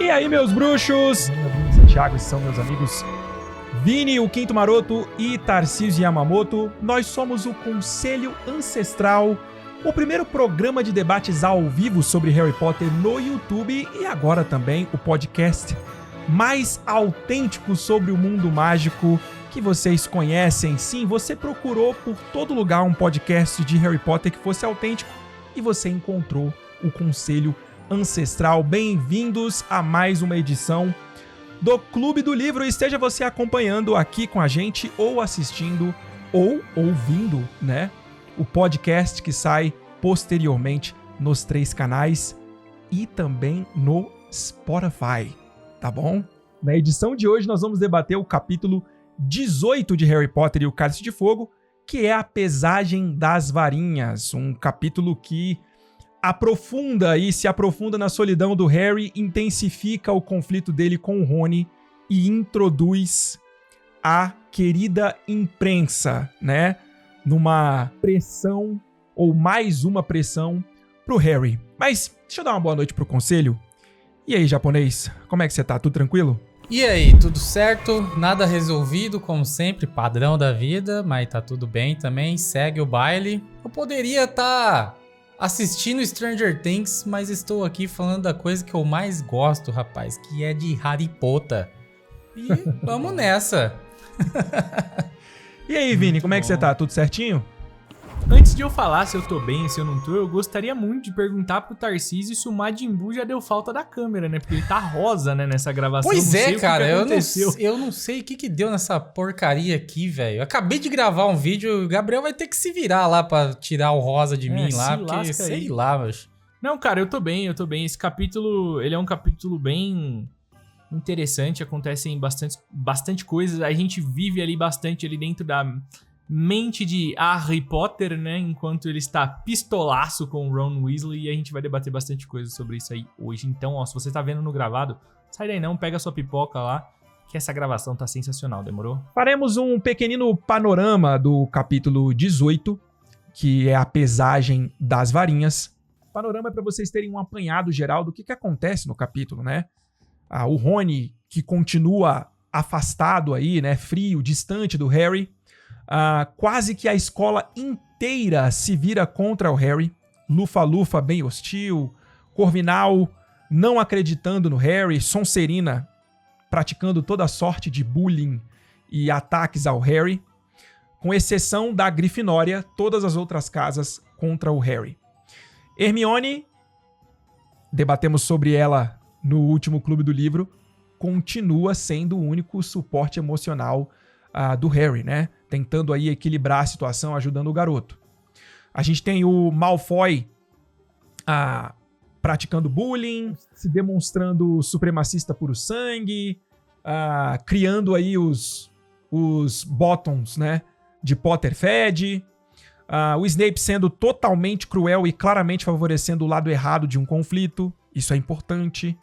E aí, meus bruxos? Meu amigo Santiago, esses são meus amigos Vini, o Quinto Maroto e Tarcísio Yamamoto. Nós somos o Conselho Ancestral, o primeiro programa de debates ao vivo sobre Harry Potter no YouTube e agora também o podcast mais autêntico sobre o mundo mágico que vocês conhecem. Sim, você procurou por todo lugar um podcast de Harry Potter que fosse autêntico e você encontrou o Conselho Ancestral. Bem-vindos a mais uma edição do Clube do Livro. Esteja você acompanhando aqui com a gente ou assistindo ou ouvindo, né, o podcast que sai posteriormente nos 3 canais e também no Spotify, tá bom? Na edição de hoje nós vamos debater o capítulo 18 de Harry Potter e o Cálice de Fogo, que é a pesagem das varinhas, um capítulo que aprofunda e se aprofunda na solidão do Harry, intensifica o conflito dele com o Rony e introduz a querida imprensa, né, numa pressão ou mais uma pressão pro Harry. Mas deixa eu dar uma boa noite pro conselho. E aí, japonês, como é que você tá? Tudo tranquilo? E aí, tudo certo? Nada resolvido, como sempre, padrão da vida, mas tá tudo bem também, segue o baile. Eu poderia estar assistindo Stranger Things, mas estou aqui falando da coisa que eu mais gosto, rapaz, que é de Harry Potter. E vamos nessa. E aí, Vini, como é que você tá? Tudo certinho? Antes de eu falar se eu tô bem, se eu não tô, eu gostaria muito de perguntar pro Tarcísio se o Majin Buu já deu falta da câmera, né? Porque ele tá rosa, né, nessa gravação. Pois é, cara, eu eu não sei o que deu nessa porcaria aqui, velho. Eu acabei de gravar um vídeo, o Gabriel vai ter que se virar lá pra tirar o rosa de mim lá, porque sei lá, mas... Não, cara, eu tô bem. Esse capítulo, ele é um capítulo bem interessante, acontecem bastante coisas, a gente vive ali bastante ali dentro da mente de Harry Potter, né, enquanto ele está pistolaço com o Ron Weasley, e a gente vai debater bastante coisa sobre isso aí hoje. Então, ó, se você tá vendo no gravado, sai daí não, pega a sua pipoca lá, que essa gravação tá sensacional, demorou? Faremos um pequenino panorama do capítulo 18, que é a pesagem das varinhas. Panorama é para vocês terem um apanhado geral do que acontece no capítulo, né? O Rony, que continua afastado aí, né, frio, distante do Harry. Quase que a escola inteira se vira contra o Harry. Lufa-Lufa bem hostil, Corvinal não acreditando no Harry, Sonserina praticando toda sorte de bullying e ataques ao Harry, com exceção da Grifinória, todas as outras casas contra o Harry. Hermione, debatemos sobre ela no último Clube do Livro, continua sendo o único suporte emocional do Harry, né? Tentando aí equilibrar a situação, ajudando o garoto. A gente tem o Malfoy praticando bullying, se demonstrando supremacista puro sangue, criando aí os bottoms, né, de Potterfed, o Snape sendo totalmente cruel e claramente favorecendo o lado errado de um conflito, isso é importante.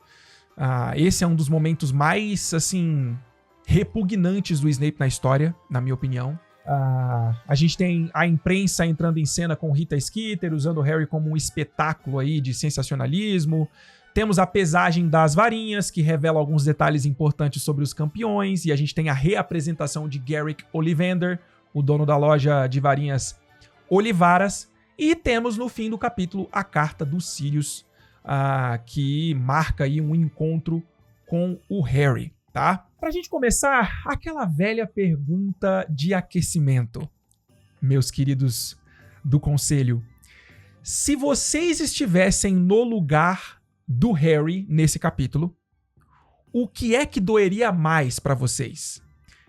Esse é um dos momentos mais, assim, repugnantes do Snape na história, na minha opinião. A gente tem a imprensa entrando em cena com Rita Skeeter, usando o Harry como um espetáculo aí de sensacionalismo. Temos a pesagem das varinhas, que revela alguns detalhes importantes sobre os campeões. E a gente tem a reapresentação de Garrick Ollivander, o dono da loja de varinhas Olivaras. E temos no fim do capítulo a carta dos Sirius, que marca aí um encontro com o Harry, tá? Pra gente começar, aquela velha pergunta de aquecimento. Meus queridos do conselho, se vocês estivessem no lugar do Harry nesse capítulo, o que é que doeria mais pra vocês?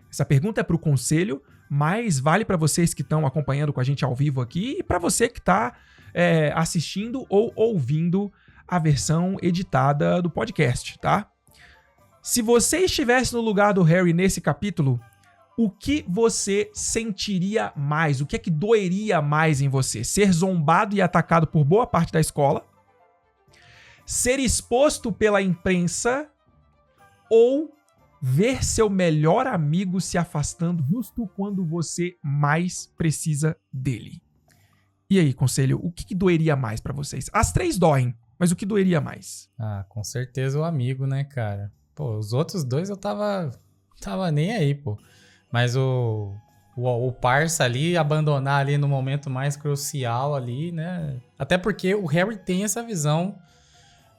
Essa pergunta é pro conselho, mas vale pra vocês que estão acompanhando com a gente ao vivo aqui e pra você que tá assistindo ou ouvindo a versão editada do podcast, tá? Se você estivesse no lugar do Harry nesse capítulo, o que você sentiria mais? O que é que doeria mais em você? Ser zombado e atacado por boa parte da escola? Ser exposto pela imprensa? Ou ver seu melhor amigo se afastando justo quando você mais precisa dele? E aí, conselho, o que doeria mais pra vocês? As 3 doem, Mas o que doeria mais? Ah, com certeza o amigo, né, cara? Pô, os outros dois eu tava nem aí, pô. Mas o parça ali, abandonar ali no momento mais crucial ali, né? Até porque o Harry tem essa visão,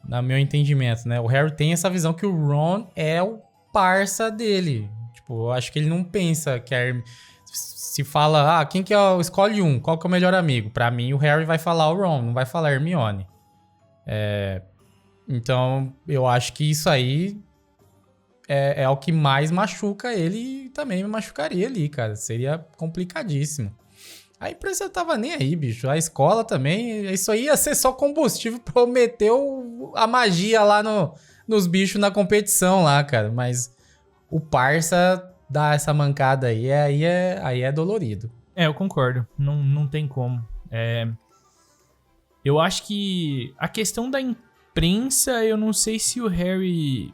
no meu entendimento, né? O Harry tem essa visão que o Ron é o parça dele. Tipo, eu acho que ele não pensa que se fala, quem que escolhe um, qual que é o melhor amigo? Pra mim, o Harry vai falar o Ron, não vai falar a Hermione. Então, eu acho que isso aí é o que mais machuca ele e também me machucaria ali, cara. Seria complicadíssimo. A imprensa tava nem aí, bicho. A escola também, isso aí ia ser só combustível pra eu meter a magia lá nos bichos na competição lá, cara. Mas o parça dá essa mancada aí é dolorido. Eu concordo. Não tem como. Eu acho que a questão da imprensa, eu não sei se o Harry...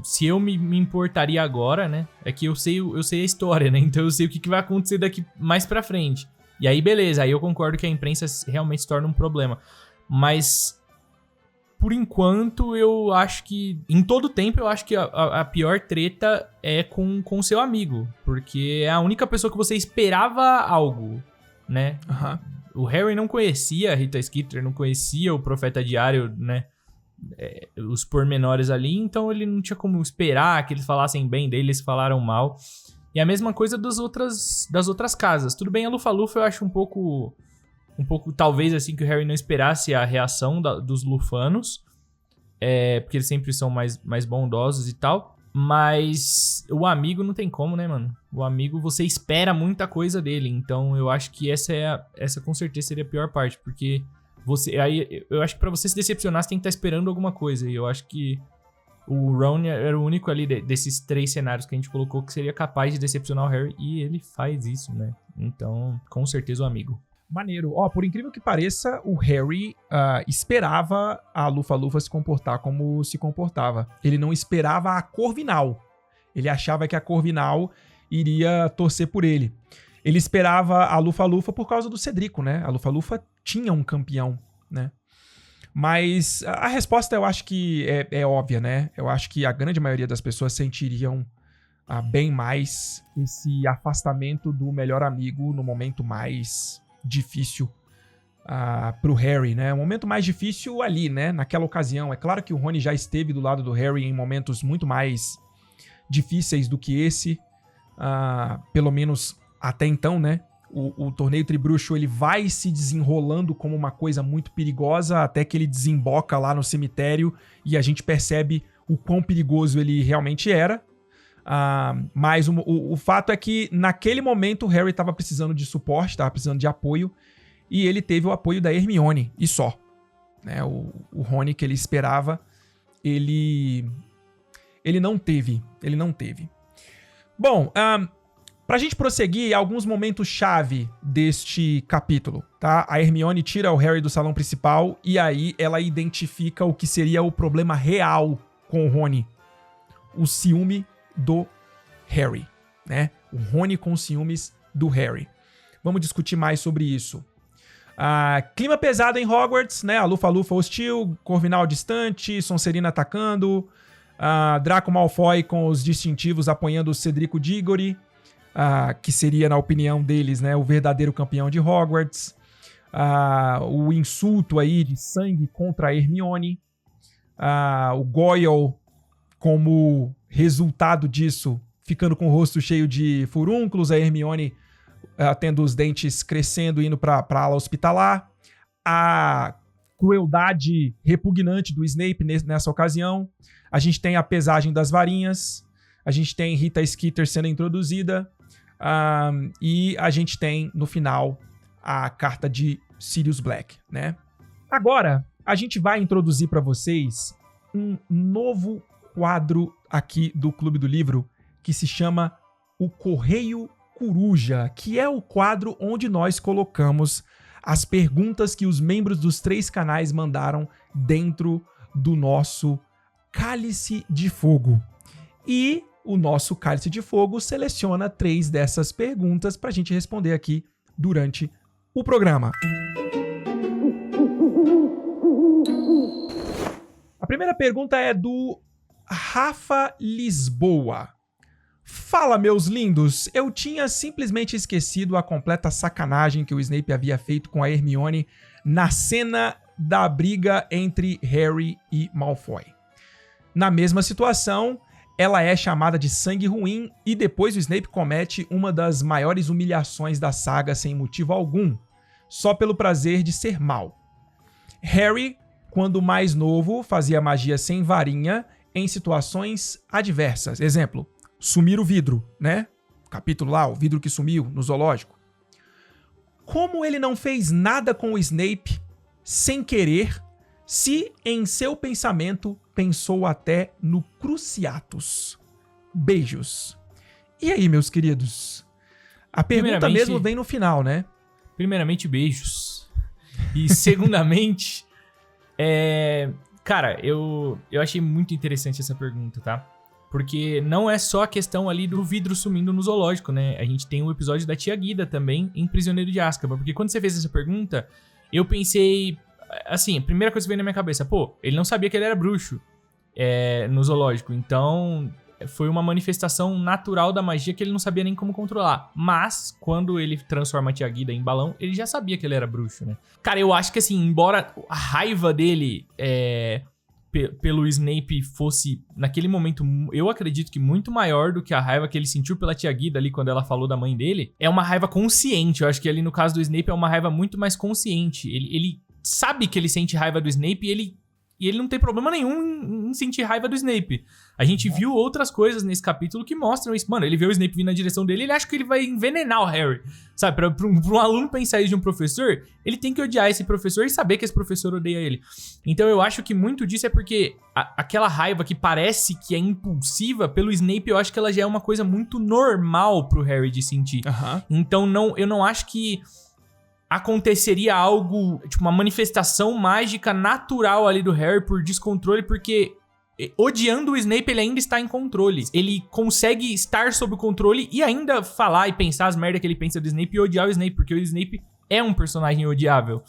Se eu me importaria agora, né? É que eu sei a história, né? Então eu sei o que vai acontecer daqui mais pra frente. E aí, beleza. Aí eu concordo que a imprensa realmente se torna um problema. Mas, por enquanto, eu acho que... Em todo tempo, eu acho que a pior treta é com o seu amigo. Porque é a única pessoa que você esperava algo, né? O Harry não conhecia a Rita Skeeter, não conhecia o Profeta Diário, né? Os pormenores ali, então ele não tinha como esperar que eles falassem bem dele, eles falaram mal. E a mesma coisa das outras casas. Tudo bem, a Lufa-Lufa eu acho um pouco talvez assim que o Harry não esperasse a reação dos lufanos, porque eles sempre são mais bondosos e tal. Mas o amigo não tem como, né, mano? O amigo, você espera muita coisa dele, então eu acho que essa com certeza seria a pior parte, porque eu acho que pra você se decepcionar, você tem que estar esperando alguma coisa. E eu acho que o Ron era o único ali desses 3 cenários que a gente colocou que seria capaz de decepcionar o Harry. E ele faz isso, né? Então, com certeza o amigo. Maneiro. Por incrível que pareça, o Harry esperava a Lufa-Lufa se comportar como se comportava. Ele não esperava a Corvinal. Ele achava que a Corvinal iria torcer por ele. Ele esperava a Lufa-Lufa por causa do Cedrico, né? A Lufa-Lufa tinha um campeão, né? Mas a resposta eu acho que é óbvia, né? Eu acho que a grande maioria das pessoas sentiriam bem mais esse afastamento do melhor amigo no momento mais difícil pro Harry, né? O momento mais difícil ali, né? Naquela ocasião. É claro que o Rony já esteve do lado do Harry em momentos muito mais difíceis do que esse. Pelo menos até então, né? O torneio tribruxo, ele vai se desenrolando como uma coisa muito perigosa até que ele desemboca lá no cemitério e a gente percebe o quão perigoso ele realmente era. Mas o fato é que naquele momento o Harry estava precisando de suporte, estava precisando de apoio, e ele teve o apoio da Hermione, e só. Né? O Rony que ele esperava, ele não teve. Ele não teve. Bom, pra gente prosseguir, alguns momentos-chave deste capítulo, tá? A Hermione tira o Harry do salão principal e aí ela identifica o que seria o problema real com o Rony. O ciúme do Harry, né? O Rony com ciúmes do Harry. Vamos discutir mais sobre isso. Clima pesado em Hogwarts, né? A Lufa-Lufa hostil, Corvinal distante, Sonserina atacando, Draco Malfoy com os distintivos apoiando o Cedrico Diggory, que seria, na opinião deles, né, o verdadeiro campeão de Hogwarts. O insulto aí de sangue contra a Hermione. O Goyle, como resultado disso, ficando com o rosto cheio de furúnculos. A Hermione tendo os dentes crescendo, indo para a ala hospitalar. A crueldade repugnante do Snape nessa ocasião. A gente tem a pesagem das varinhas. A gente tem Rita Skeeter sendo introduzida. E a gente tem, no final, a carta de Sirius Black, né? Agora, a gente vai introduzir para vocês um novo quadro aqui do Clube do Livro que se chama o Correio Coruja, que é o quadro onde nós colocamos as perguntas que os membros dos 3 canais mandaram dentro do nosso Cálice de Fogo. E o nosso Cálice de Fogo seleciona 3 dessas perguntas para a gente responder aqui durante o programa. A primeira pergunta é do Rafa Lisboa. Fala, meus lindos. Eu tinha simplesmente esquecido a completa sacanagem que o Snape havia feito com a Hermione na cena da briga entre Harry e Malfoy. Na mesma situação, ela é chamada de sangue ruim e depois o Snape comete uma das maiores humilhações da saga sem motivo algum, só pelo prazer de ser mal. Harry, quando mais novo, fazia magia sem varinha em situações adversas. Exemplo, sumir o vidro, né? Capítulo lá, o vidro que sumiu no zoológico. Como ele não fez nada com o Snape sem querer, se em seu pensamento pensou até no Cruciatus? Beijos. E aí, meus queridos? A pergunta mesmo vem no final, né? Primeiramente, beijos. E segundamente, cara, eu achei muito interessante essa pergunta, tá? Porque não é só a questão ali do vidro sumindo no zoológico, né? A gente tem um episódio da Tia Guida também em Prisioneiro de Azkaban. Porque quando você fez essa pergunta, eu pensei... Assim, a primeira coisa que veio na minha cabeça, pô, ele não sabia que ele era bruxo no zoológico. Então, foi uma manifestação natural da magia que ele não sabia nem como controlar. Mas, quando ele transforma a Tia Guida em balão, ele já sabia que ele era bruxo, né? Cara, eu acho que assim, embora a raiva dele pelo Snape fosse, naquele momento, eu acredito que muito maior do que a raiva que ele sentiu pela Tia Guida ali quando ela falou da mãe dele, é uma raiva consciente. Eu acho que ali no caso do Snape é uma raiva muito mais consciente. Ele sabe que ele sente raiva do Snape e ele não tem problema nenhum em sentir raiva do Snape. A gente viu outras coisas nesse capítulo que mostram isso. Mano, ele vê o Snape vindo na direção dele, ele acha que ele vai envenenar o Harry. Sabe, pra um aluno pensar isso de um professor, ele tem que odiar esse professor e saber que esse professor odeia ele. Então eu acho que muito disso é porque aquela raiva que parece que é impulsiva, pelo Snape eu acho que ela já é uma coisa muito normal pro Harry de sentir. Uhum. Então eu não acho que aconteceria algo, tipo, uma manifestação mágica natural ali do Harry por descontrole, porque odiando o Snape, ele ainda está em controle. Ele consegue estar sob o controle e ainda falar e pensar as merdas que ele pensa do Snape e odiar o Snape, porque o Snape é um personagem odiável.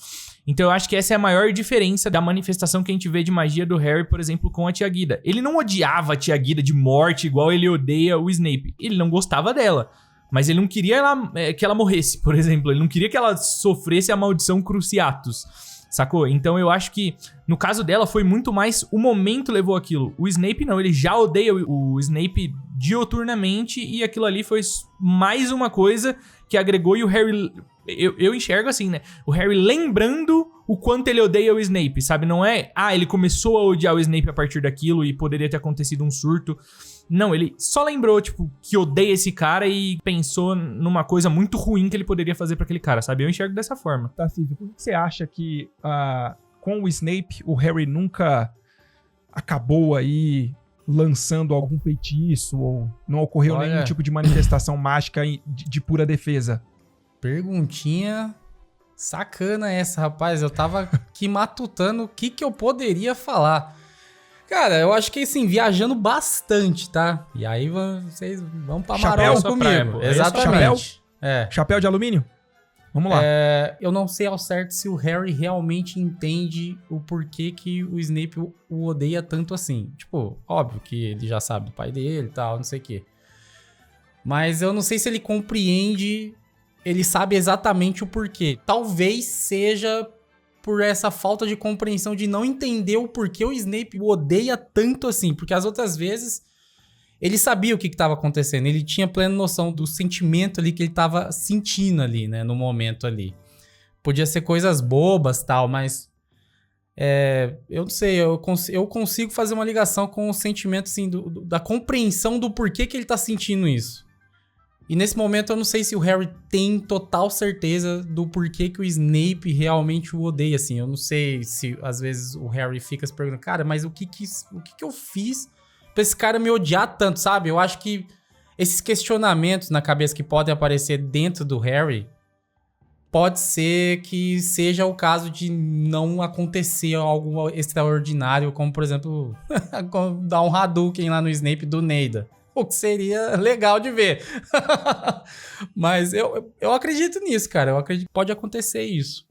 Então eu acho que essa é a maior diferença da manifestação que a gente vê de magia do Harry, por exemplo, com a Tia Guida. Ele não odiava a Tia Guida de morte igual ele odeia o Snape. Ele não gostava dela. Mas ele não queria que ela morresse, por exemplo. Ele não queria que ela sofresse a maldição Cruciatus, sacou? Então eu acho que, no caso dela, foi muito mais o momento levou aquilo. O Snape não, ele já odeia o Snape dioturnamente e aquilo ali foi mais uma coisa que agregou e o Harry... Eu enxergo assim, né? O Harry lembrando o quanto ele odeia o Snape, sabe? Não é, ele começou a odiar o Snape a partir daquilo e poderia ter acontecido um surto. Não, ele só lembrou, tipo, que odeia esse cara e pensou numa coisa muito ruim que ele poderia fazer pra aquele cara, sabe? Eu enxergo dessa forma. Tarcísio, por que você acha que com o Snape o Harry nunca acabou aí lançando algum feitiço ou não ocorreu nenhum tipo de manifestação mágica de pura defesa? Perguntinha sacana essa, rapaz. Eu tava aqui matutando o que eu poderia falar. Cara, eu acho que assim, viajando bastante, tá? E aí vocês vão pra Marol comigo. Praia, exatamente. Chapéu de alumínio? Vamos lá. Eu não sei ao certo se o Harry realmente entende o porquê que o Snape o odeia tanto assim. Tipo, óbvio que ele já sabe do pai dele e tal, não sei o quê. Mas eu não sei se ele compreende... Ele sabe exatamente o porquê. Talvez seja por essa falta de compreensão de não entender o porquê o Snape o odeia tanto assim. Porque as outras vezes ele sabia o que estava acontecendo. Ele tinha plena noção do sentimento ali que ele estava sentindo ali, né? No momento ali. Podia ser coisas bobas e tal, mas... eu não sei, eu consigo fazer uma ligação com o sentimento assim, da compreensão do porquê que ele tá sentindo isso. E nesse momento eu não sei se o Harry tem total certeza do porquê que o Snape realmente o odeia, assim. Eu não sei se às vezes o Harry fica se perguntando, cara, mas o que eu fiz pra esse cara me odiar tanto, sabe? Eu acho que esses questionamentos na cabeça que podem aparecer dentro do Harry, pode ser que seja o caso de não acontecer algo extraordinário, como por exemplo, dar um Hadouken lá no Snape do Neida. O que seria legal de ver. Mas eu acredito nisso, cara. Eu acredito que pode acontecer isso.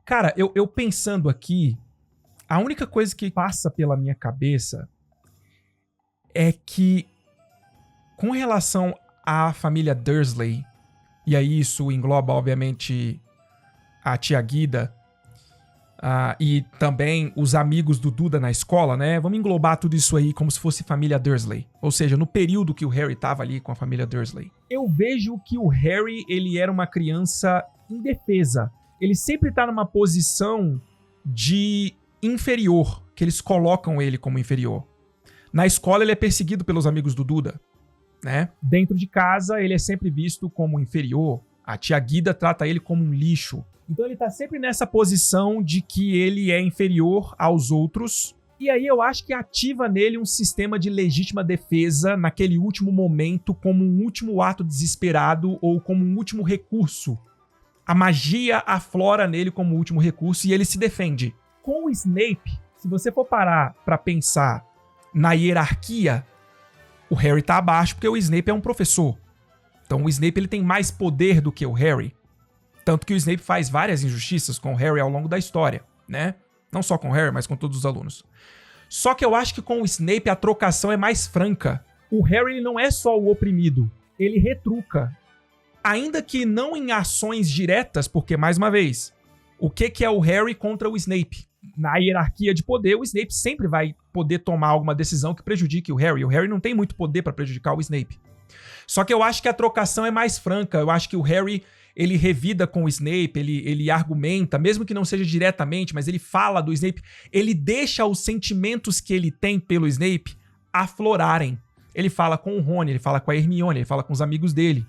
Cara, eu pensando aqui, a única coisa que passa pela minha cabeça é que, com relação à família Dursley, e aí isso engloba, obviamente, a tia Guida, e também os amigos do Duda na escola, né? Vamos englobar tudo isso aí como se fosse família Dursley. Ou seja, no período que o Harry tava ali com a família Dursley. Eu vejo que o Harry, ele era uma criança indefesa. Ele sempre tá numa posição de inferior, que eles colocam ele como inferior. Na escola ele é perseguido pelos amigos do Duda, né? Dentro de casa ele é sempre visto como inferior. A tia Guida trata ele como um lixo. Então ele tá sempre nessa posição de que ele é inferior aos outros. E aí eu acho que ativa nele um sistema de legítima defesa naquele último momento, como um último ato desesperado ou como um último recurso. A magia aflora nele como último recurso e ele se defende. Com o Snape, se você for parar pra pensar na hierarquia, o Harry tá abaixo porque o Snape é um professor. Então o Snape ele tem mais poder do que o Harry. Tanto que o Snape faz várias injustiças com o Harry ao longo da história, né? Não só com o Harry, mas com todos os alunos. Só que eu acho que com o Snape a trocação é mais franca. O Harry ele não é só o oprimido, ele retruca. Ainda que não em ações diretas, porque, mais uma vez, o que é o Harry contra o Snape? Na hierarquia de poder, o Snape sempre vai poder tomar alguma decisão que prejudique o Harry. O Harry não tem muito poder para prejudicar o Snape. Só que eu acho que a trocação é mais franca. Eu acho que o Harry, ele revida com o Snape, ele argumenta, mesmo que não seja diretamente, mas ele fala do Snape, ele deixa os sentimentos que ele tem pelo Snape aflorarem. Ele fala com o Rony, ele fala com a Hermione, ele fala com os amigos dele.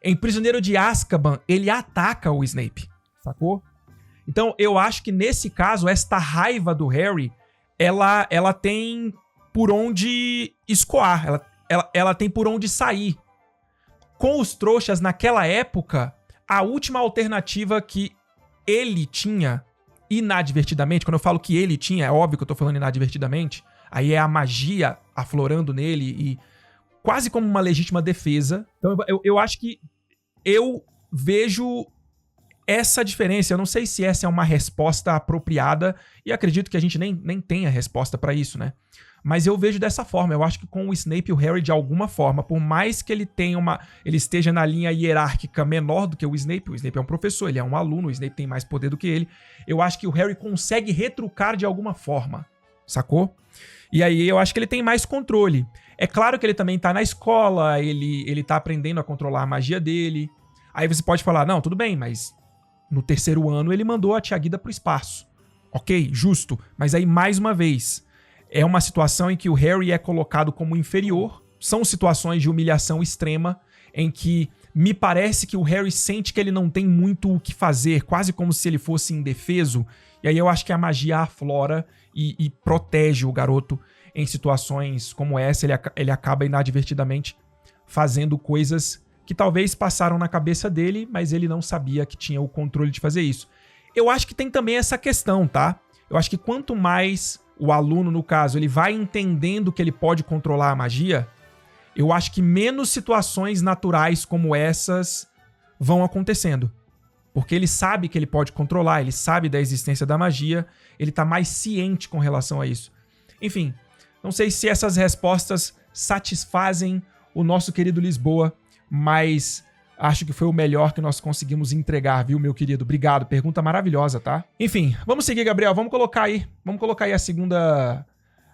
Em Prisioneiro de Azkaban, ele ataca o Snape, sacou? Então, eu acho que nesse caso, esta raiva do Harry, ela tem por onde escoar, ela tem por onde sair. Com os trouxas, naquela época, a última alternativa que ele tinha, inadvertidamente, quando eu falo que ele tinha, é óbvio que eu tô falando inadvertidamente, aí é a magia aflorando nele e quase como uma legítima defesa. Então eu acho que eu vejo essa diferença. Eu não sei se essa é uma resposta apropriada e acredito que a gente nem tenha resposta pra isso, né? Mas eu vejo dessa forma. Eu acho que com o Snape e o Harry, de alguma forma, por mais que ele esteja na linha hierárquica menor do que o Snape é um professor, ele é um aluno, o Snape tem mais poder do que ele, eu acho que o Harry consegue retrucar de alguma forma, sacou? E aí eu acho que ele tem mais controle. É claro que ele também tá na escola, ele tá aprendendo a controlar a magia dele. Aí você pode falar, não, tudo bem, mas no terceiro ano ele mandou a tia Guida pro espaço. Ok, justo, mas aí mais uma vez... É uma situação em que o Harry é colocado como inferior. São situações de humilhação extrema em que me parece que o Harry sente que ele não tem muito o que fazer, quase como se ele fosse indefeso. E aí eu acho que a magia aflora e protege o garoto em situações como essa. Ele acaba inadvertidamente fazendo coisas que talvez passaram na cabeça dele, mas ele não sabia que tinha o controle de fazer isso. Eu acho que tem também essa questão, tá? Eu acho que quanto mais... o aluno, no caso, ele vai entendendo que ele pode controlar a magia, eu acho que menos situações naturais como essas vão acontecendo. Porque ele sabe que ele pode controlar, ele sabe da existência da magia, ele tá mais ciente com relação a isso. Enfim, não sei se essas respostas satisfazem o nosso querido Lisboa, mas... acho que foi o melhor que nós conseguimos entregar, viu, meu querido? Obrigado, pergunta maravilhosa, tá? Enfim, vamos seguir, Gabriel, vamos colocar aí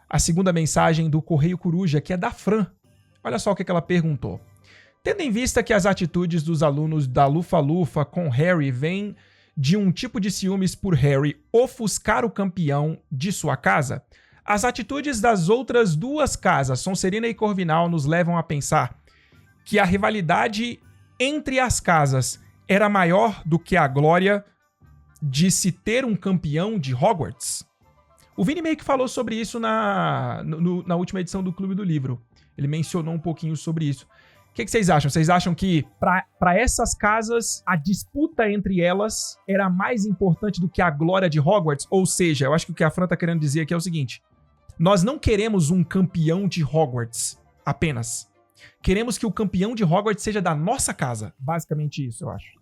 a segunda mensagem do Correio Coruja, que é da Fran. Olha só o que ela perguntou. Tendo em vista que as atitudes dos alunos da Lufa-Lufa com Harry vêm de um tipo de ciúmes por Harry ofuscar o campeão de sua casa, as atitudes das outras duas casas, Sonserina e Corvinal, nos levam a pensar que a rivalidade entre as casas era maior do que a glória de se ter um campeão de Hogwarts? O Vini meio que falou sobre isso na última edição do Clube do Livro. Ele mencionou um pouquinho sobre isso. O que vocês acham? Vocês acham que para essas casas, a disputa entre elas era mais importante do que a glória de Hogwarts? Ou seja, eu acho que o que a Fran tá querendo dizer aqui é o seguinte. Nós não queremos um campeão de Hogwarts apenas. Queremos que o campeão de Hogwarts seja da nossa casa. Basicamente isso, eu acho.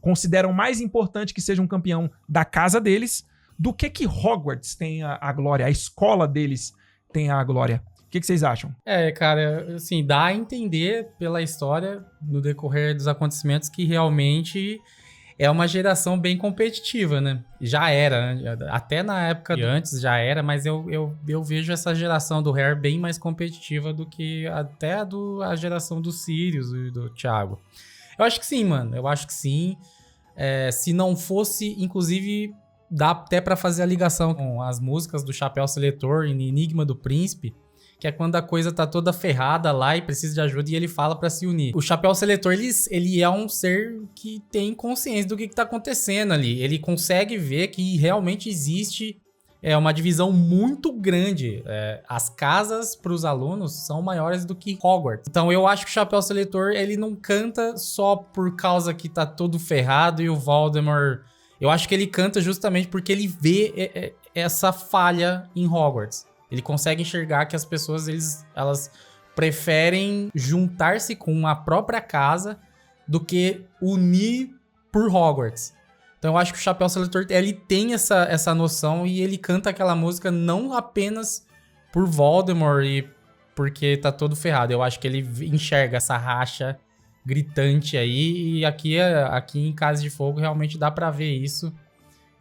consideram mais importante que seja um campeão da casa deles do que Hogwarts tem a glória, a escola deles tem a glória. O que vocês acham? Cara, assim, dá a entender pela história, no decorrer dos acontecimentos, que realmente é uma geração bem competitiva, né? Já era, né? Até na época antes já era, mas eu vejo essa geração do Harry bem mais competitiva do que até a geração do Sirius e do Thiago. Eu acho que sim, mano. Eu acho que sim. Se não fosse, inclusive, dá até pra fazer a ligação com as músicas do Chapéu Seletor e Enigma do Príncipe, que é quando a coisa tá toda ferrada lá e precisa de ajuda e ele fala pra se unir. O Chapéu Seletor, ele é um ser que tem consciência do que tá acontecendo ali. Ele consegue ver que realmente existe uma divisão muito grande. As casas pros alunos são maiores do que Hogwarts. Então eu acho que o Chapéu Seletor, ele não canta só por causa que tá todo ferrado e o Voldemort... Eu acho que ele canta justamente porque ele vê essa falha em Hogwarts. Ele consegue enxergar que as pessoas, elas preferem juntar-se com a própria casa do que unir por Hogwarts. Então eu acho que o Chapéu Seletor, ele tem essa noção e ele canta aquela música não apenas por Voldemort e porque tá todo ferrado. Eu acho que ele enxerga essa racha gritante aí e aqui em Casa de Fogo realmente dá pra ver isso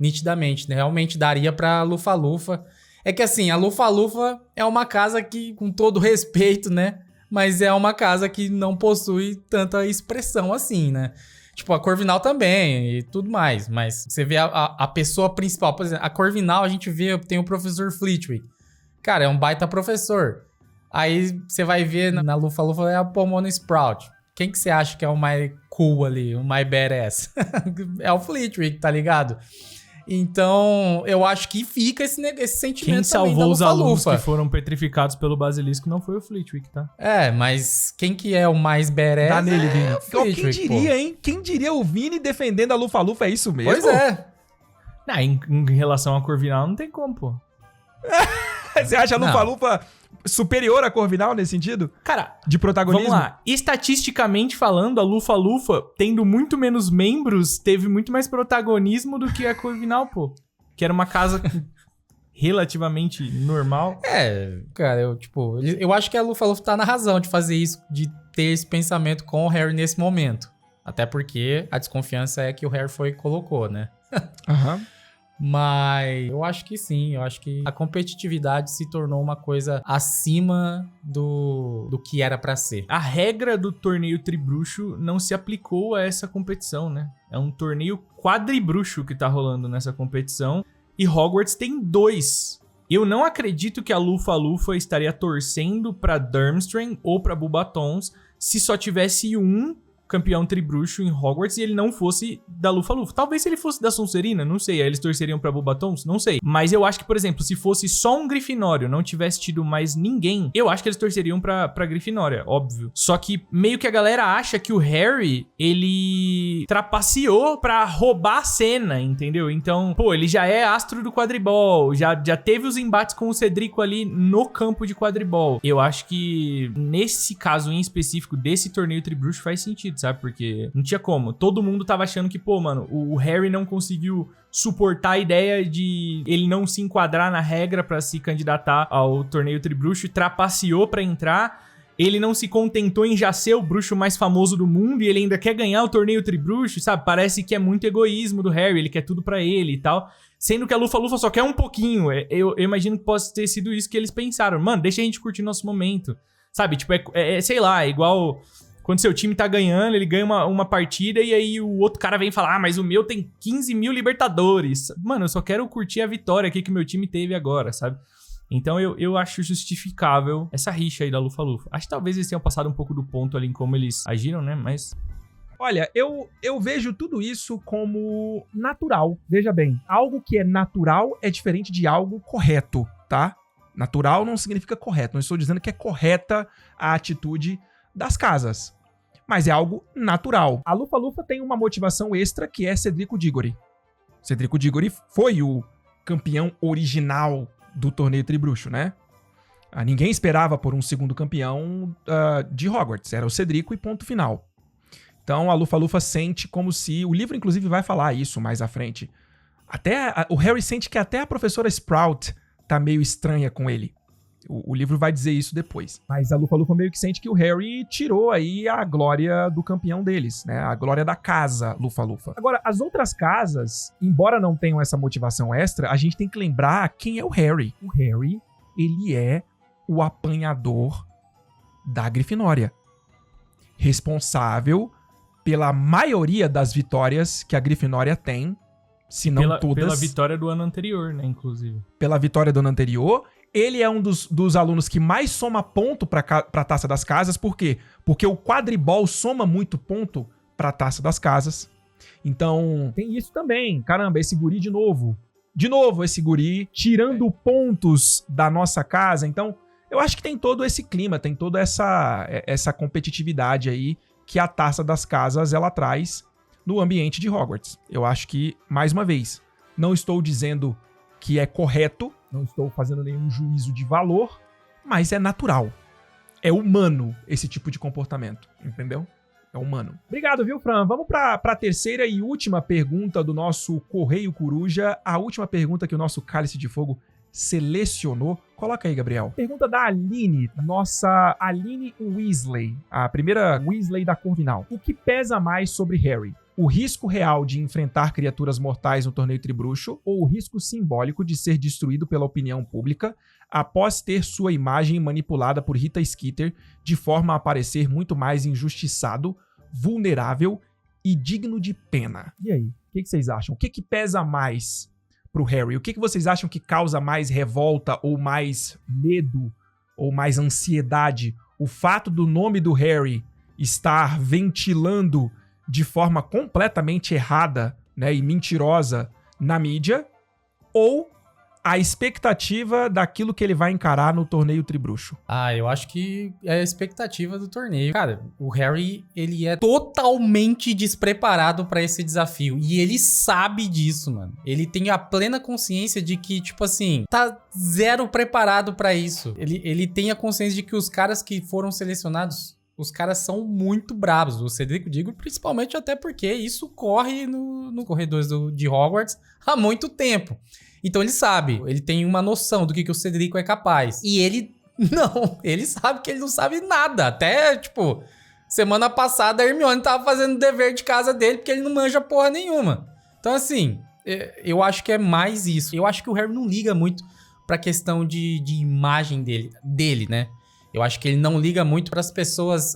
nitidamente, né? Realmente daria pra Lufa-Lufa. É que assim, a Lufa-Lufa é uma casa que, com todo respeito, né? Mas é uma casa que não possui tanta expressão assim, né? Tipo, a Corvinal também e tudo mais. Mas você vê a pessoa principal. Por exemplo, a Corvinal a gente vê, tem o professor Flitwick. Cara, é um baita professor. Aí você vai ver na Lufa-Lufa é a Pomona Sprout. Quem que você acha que é o mais cool ali, o mais badass? É o Flitwick, tá ligado? Então, eu acho que fica esse sentimento Quem também salvou os da alunos Lufa-Lufa. que foram petrificados pelo basilisco não foi o Flitwick, tá? Mas quem que é o mais badass? Dá nele, Vini. o Flitwick, Quem diria, hein? Quem diria o Vini defendendo a Lufa-Lufa? É isso mesmo? Pois é. Não, em relação à Corvinal não tem como, pô. Você acha a Lufa-Lufa superior à Corvinal nesse sentido? Cara, de protagonismo? vamos lá. Estatisticamente falando, a Lufa-Lufa, tendo muito menos membros, teve muito mais protagonismo do que a Corvinal, pô. Que era uma casa relativamente normal. Cara, eu acho que a Lufa-Lufa tá na razão de fazer isso, de ter esse pensamento com o Harry nesse momento. Até porque a desconfiança é que o Harry foi e colocou, né? Aham. Mas eu acho que sim, eu acho que a competitividade se tornou uma coisa acima do que era pra ser. A regra do torneio tribruxo não se aplicou a essa competição, né? É um torneio quadribruxo que tá rolando nessa competição e Hogwarts tem 2. Eu não acredito que a Lufa-Lufa estaria torcendo pra Durmstrang ou pra Bulbatons se só tivesse um campeão tribruxo em Hogwarts e ele não fosse da Lufa-Lufa. Talvez se ele fosse da Sonserina, não sei. Aí eles torceriam pra Bulbatons, não sei. Mas eu acho que, por exemplo, se fosse só um Grifinório, não tivesse tido mais ninguém, eu acho que eles torceriam pra Grifinória, óbvio. Só que meio que a galera acha que o Harry, ele trapaceou pra roubar a cena, entendeu? Então, pô, ele já é astro do quadribol, já teve os embates com o Cedrico ali no campo de quadribol. Eu acho que nesse caso em específico desse torneio tribruxo faz sentido, sabe? Porque não tinha como. Todo mundo tava achando que, pô, mano, o Harry não conseguiu suportar a ideia de ele não se enquadrar na regra pra se candidatar ao torneio tribruxo e trapaceou pra entrar. Ele não se contentou em já ser o bruxo mais famoso do mundo e ele ainda quer ganhar o torneio tribruxo, sabe? Parece que é muito egoísmo do Harry, ele quer tudo pra ele e tal. Sendo que a Lufa-Lufa só quer um pouquinho. Eu imagino que possa ter sido isso que eles pensaram. Mano, deixa a gente curtir nosso momento. Sabe? Tipo, sei lá, é igual... Quando seu time tá ganhando, ele ganha uma partida e aí o outro cara vem falar, mas o meu tem 15 mil Libertadores. Mano, eu só quero curtir a vitória aqui que o meu time teve agora, sabe? Então eu acho justificável essa rixa aí da Lufa-Lufa. Acho que talvez eles tenham passado um pouco do ponto ali em como eles agiram, né? Mas... Olha, eu vejo tudo isso como natural. Veja bem, algo que é natural é diferente de algo correto, tá? Natural não significa correto. Não estou dizendo que é correta a atitude das casas. Mas é algo natural. A Lufa-Lufa tem uma motivação extra que é Cedrico Diggory. Cedrico Diggory foi o campeão original do torneio tribruxo, né? Ninguém esperava por um segundo campeão de Hogwarts. Era o Cedrico e ponto final. Então a Lufa-Lufa sente como se... O livro, inclusive, vai falar isso mais à frente. O Harry sente que até a professora Sprout tá meio estranha com ele. O livro vai dizer isso depois. Mas a Lufa-Lufa meio que sente que o Harry tirou aí a glória do campeão deles, né? A glória da casa Lufa-Lufa. Agora, as outras casas, embora não tenham essa motivação extra, a gente tem que lembrar quem é o Harry. O Harry, ele é o apanhador da Grifinória. Responsável pela maioria das vitórias que a Grifinória tem, se não todas. Pela vitória do ano anterior, né, inclusive. Pela vitória do ano anterior. Ele é um dos alunos que mais soma ponto pra Taça das Casas. Por quê? Porque o quadribol soma muito ponto pra Taça das Casas. Então, tem isso também. Caramba, esse guri de novo. De novo esse guri tirando pontos da nossa casa. Então, eu acho que tem todo esse clima, tem toda essa competitividade aí que a Taça das Casas ela traz no ambiente de Hogwarts. Eu acho que, mais uma vez, não estou dizendo que é correto, não estou fazendo nenhum juízo de valor, mas é natural. É humano esse tipo de comportamento, entendeu? É humano. Obrigado, viu, Fran? Vamos para a terceira e última pergunta do nosso Correio Coruja. A última pergunta que o nosso Cálice de Fogo selecionou. Coloca aí, Gabriel. Pergunta da Aline, nossa Aline Weasley, a primeira Weasley da Corvinal. O que pesa mais sobre Harry? O risco real de enfrentar criaturas mortais no torneio Tribruxo ou o risco simbólico de ser destruído pela opinião pública após ter sua imagem manipulada por Rita Skeeter de forma a parecer muito mais injustiçado, vulnerável e digno de pena? E aí, o que vocês acham? O que pesa mais pro Harry? O que vocês acham que causa mais revolta ou mais medo ou mais ansiedade? O fato do nome do Harry estar ventilando de forma completamente errada, né, e mentirosa na mídia, ou a expectativa daquilo que ele vai encarar no torneio Tribruxo? Eu acho que é a expectativa do torneio. Cara, o Harry, ele é totalmente despreparado pra esse desafio. E ele sabe disso, mano. Ele tem a plena consciência de que, tipo assim, tá zero preparado pra isso. Ele tem a consciência de que os caras que foram selecionados, os caras são muito bravos. O Cedrico digo principalmente até porque isso corre no corredores de Hogwarts há muito tempo. Então ele sabe, ele tem uma noção do que o Cedrico é capaz. E ele não, ele sabe que ele não sabe nada. Até, tipo, semana passada a Hermione tava fazendo o dever de casa dele porque ele não manja porra nenhuma. Então assim, eu acho que é mais isso. Eu acho que o Harry não liga muito pra questão de imagem dele, né? Eu acho que ele não liga muito para as pessoas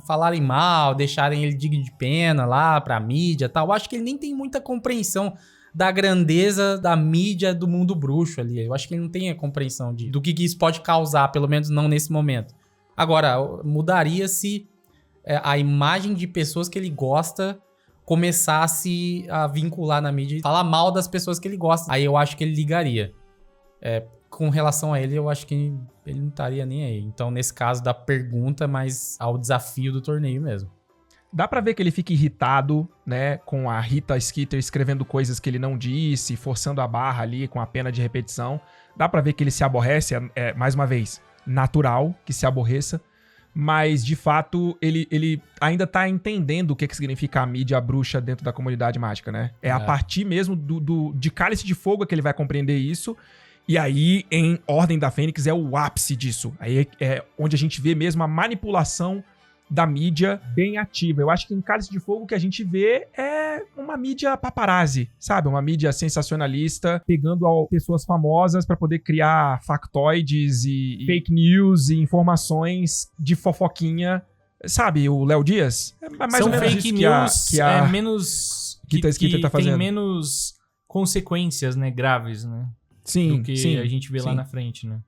falarem mal, deixarem ele digno de pena lá pra mídia e tal. Eu acho que ele nem tem muita compreensão da grandeza da mídia do mundo bruxo ali. Eu acho que ele não tem a compreensão do que isso pode causar, pelo menos não nesse momento. Agora, mudaria se a imagem de pessoas que ele gosta começasse a vincular na mídia e falar mal das pessoas que ele gosta. Aí eu acho que ele ligaria. Com relação a ele, eu acho que ele não estaria nem aí. Então, nesse caso da pergunta, mas ao desafio do torneio mesmo. Dá pra ver que ele fica irritado, né, com a Rita Skeeter escrevendo coisas que ele não disse, forçando a barra ali com a pena de repetição. Dá pra ver que ele se aborrece, mais uma vez, natural que se aborreça. Mas, de fato, ele ainda tá entendendo o que significa a mídia bruxa dentro da comunidade mágica, né? É a partir mesmo de Cálice de Fogo que ele vai compreender isso. E aí, em Ordem da Fênix, é o ápice disso. Aí é onde a gente vê mesmo a manipulação da mídia bem ativa. Eu acho que em Cálice de Fogo o que a gente vê é uma mídia paparazzi, sabe? Uma mídia sensacionalista, pegando pessoas famosas para poder criar factoides e fake news e informações de fofoquinha. Sabe, o Léo Dias? É mais São ou menos fake news menos... que tá fazendo. Tem menos consequências, né, graves, né? Sim, do que a gente vê lá na frente, né?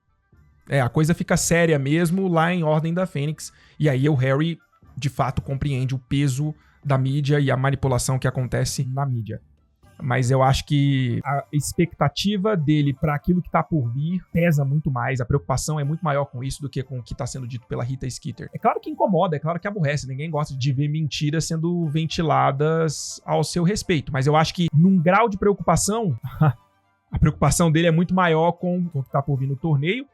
A coisa fica séria mesmo lá em Ordem da Fênix. E aí o Harry, de fato, compreende o peso da mídia e a manipulação que acontece na mídia. Mas eu acho que a expectativa dele para aquilo que tá por vir pesa muito mais. A preocupação é muito maior com isso do que com o que tá sendo dito pela Rita Skeeter. É claro que incomoda, é claro que aborrece. Ninguém gosta de ver mentiras sendo ventiladas ao seu respeito. Mas eu acho que num grau de preocupação... A preocupação dele é muito maior com o que tá por vir no torneio,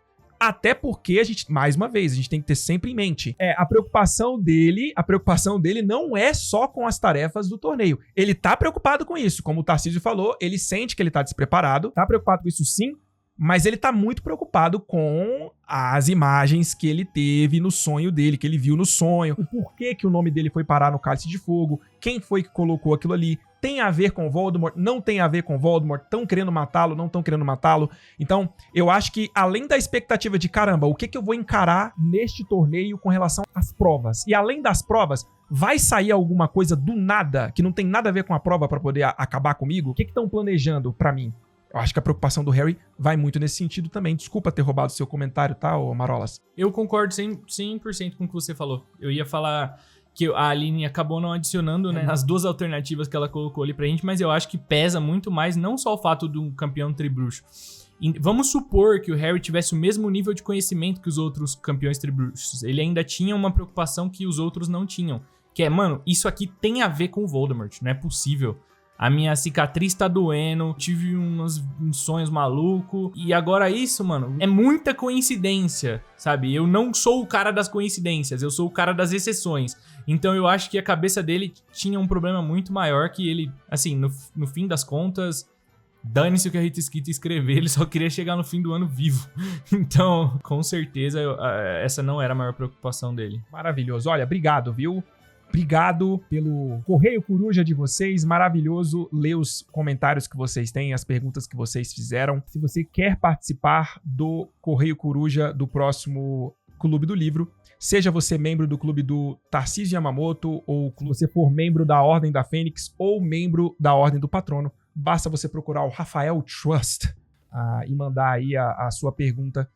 Até porque a gente, mais uma vez, a gente tem que ter sempre em mente, a preocupação dele não é só com as tarefas do torneio. Ele tá preocupado com isso, como o Tarcísio falou, ele sente que ele tá despreparado, tá preocupado com isso sim, mas ele tá muito preocupado com as imagens que ele teve no sonho dele, que ele viu no sonho, o porquê que o nome dele foi parar no Cálice de Fogo, quem foi que colocou aquilo ali, tem a ver com Voldemort, não tem a ver com Voldemort, estão querendo matá-lo, não estão querendo matá-lo. Então, eu acho que além da expectativa de, caramba, o que eu vou encarar neste torneio com relação às provas? E além das provas, vai sair alguma coisa do nada, que não tem nada a ver com a prova pra poder acabar comigo? O que estão planejando pra mim? Eu acho que a preocupação do Harry vai muito nesse sentido também. Desculpa ter roubado seu comentário, tá, ô Marolas? Eu concordo 100% com o que você falou. Eu ia falar que a Aline acabou não adicionando, né, as duas alternativas que ela colocou ali pra gente, mas eu acho que pesa muito mais não só o fato de um campeão tribruxo. Vamos supor que o Harry tivesse o mesmo nível de conhecimento que os outros campeões tribruxos. Ele ainda tinha uma preocupação que os outros não tinham. Que é, mano, isso aqui tem a ver com o Voldemort, não é possível. A minha cicatriz tá doendo, tive uns sonhos malucos. E agora isso, mano, é muita coincidência, sabe? Eu não sou o cara das coincidências, eu sou o cara das exceções. Então eu acho que a cabeça dele tinha um problema muito maior que ele, assim, no fim das contas, dane-se o que a Rita Skeeter escrever, ele só queria chegar no fim do ano vivo. Então, com certeza, essa não era a maior preocupação dele. Maravilhoso. Olha, obrigado, viu? Obrigado pelo Correio Coruja de vocês, maravilhoso ler os comentários que vocês têm, as perguntas que vocês fizeram. Se você quer participar do Correio Coruja do próximo Clube do Livro, seja você membro do Clube do Tarcísio Yamamoto, ou se você for membro da Ordem da Fênix, ou membro da Ordem do Patrono, basta você procurar o Rafael Trust e mandar aí a sua pergunta.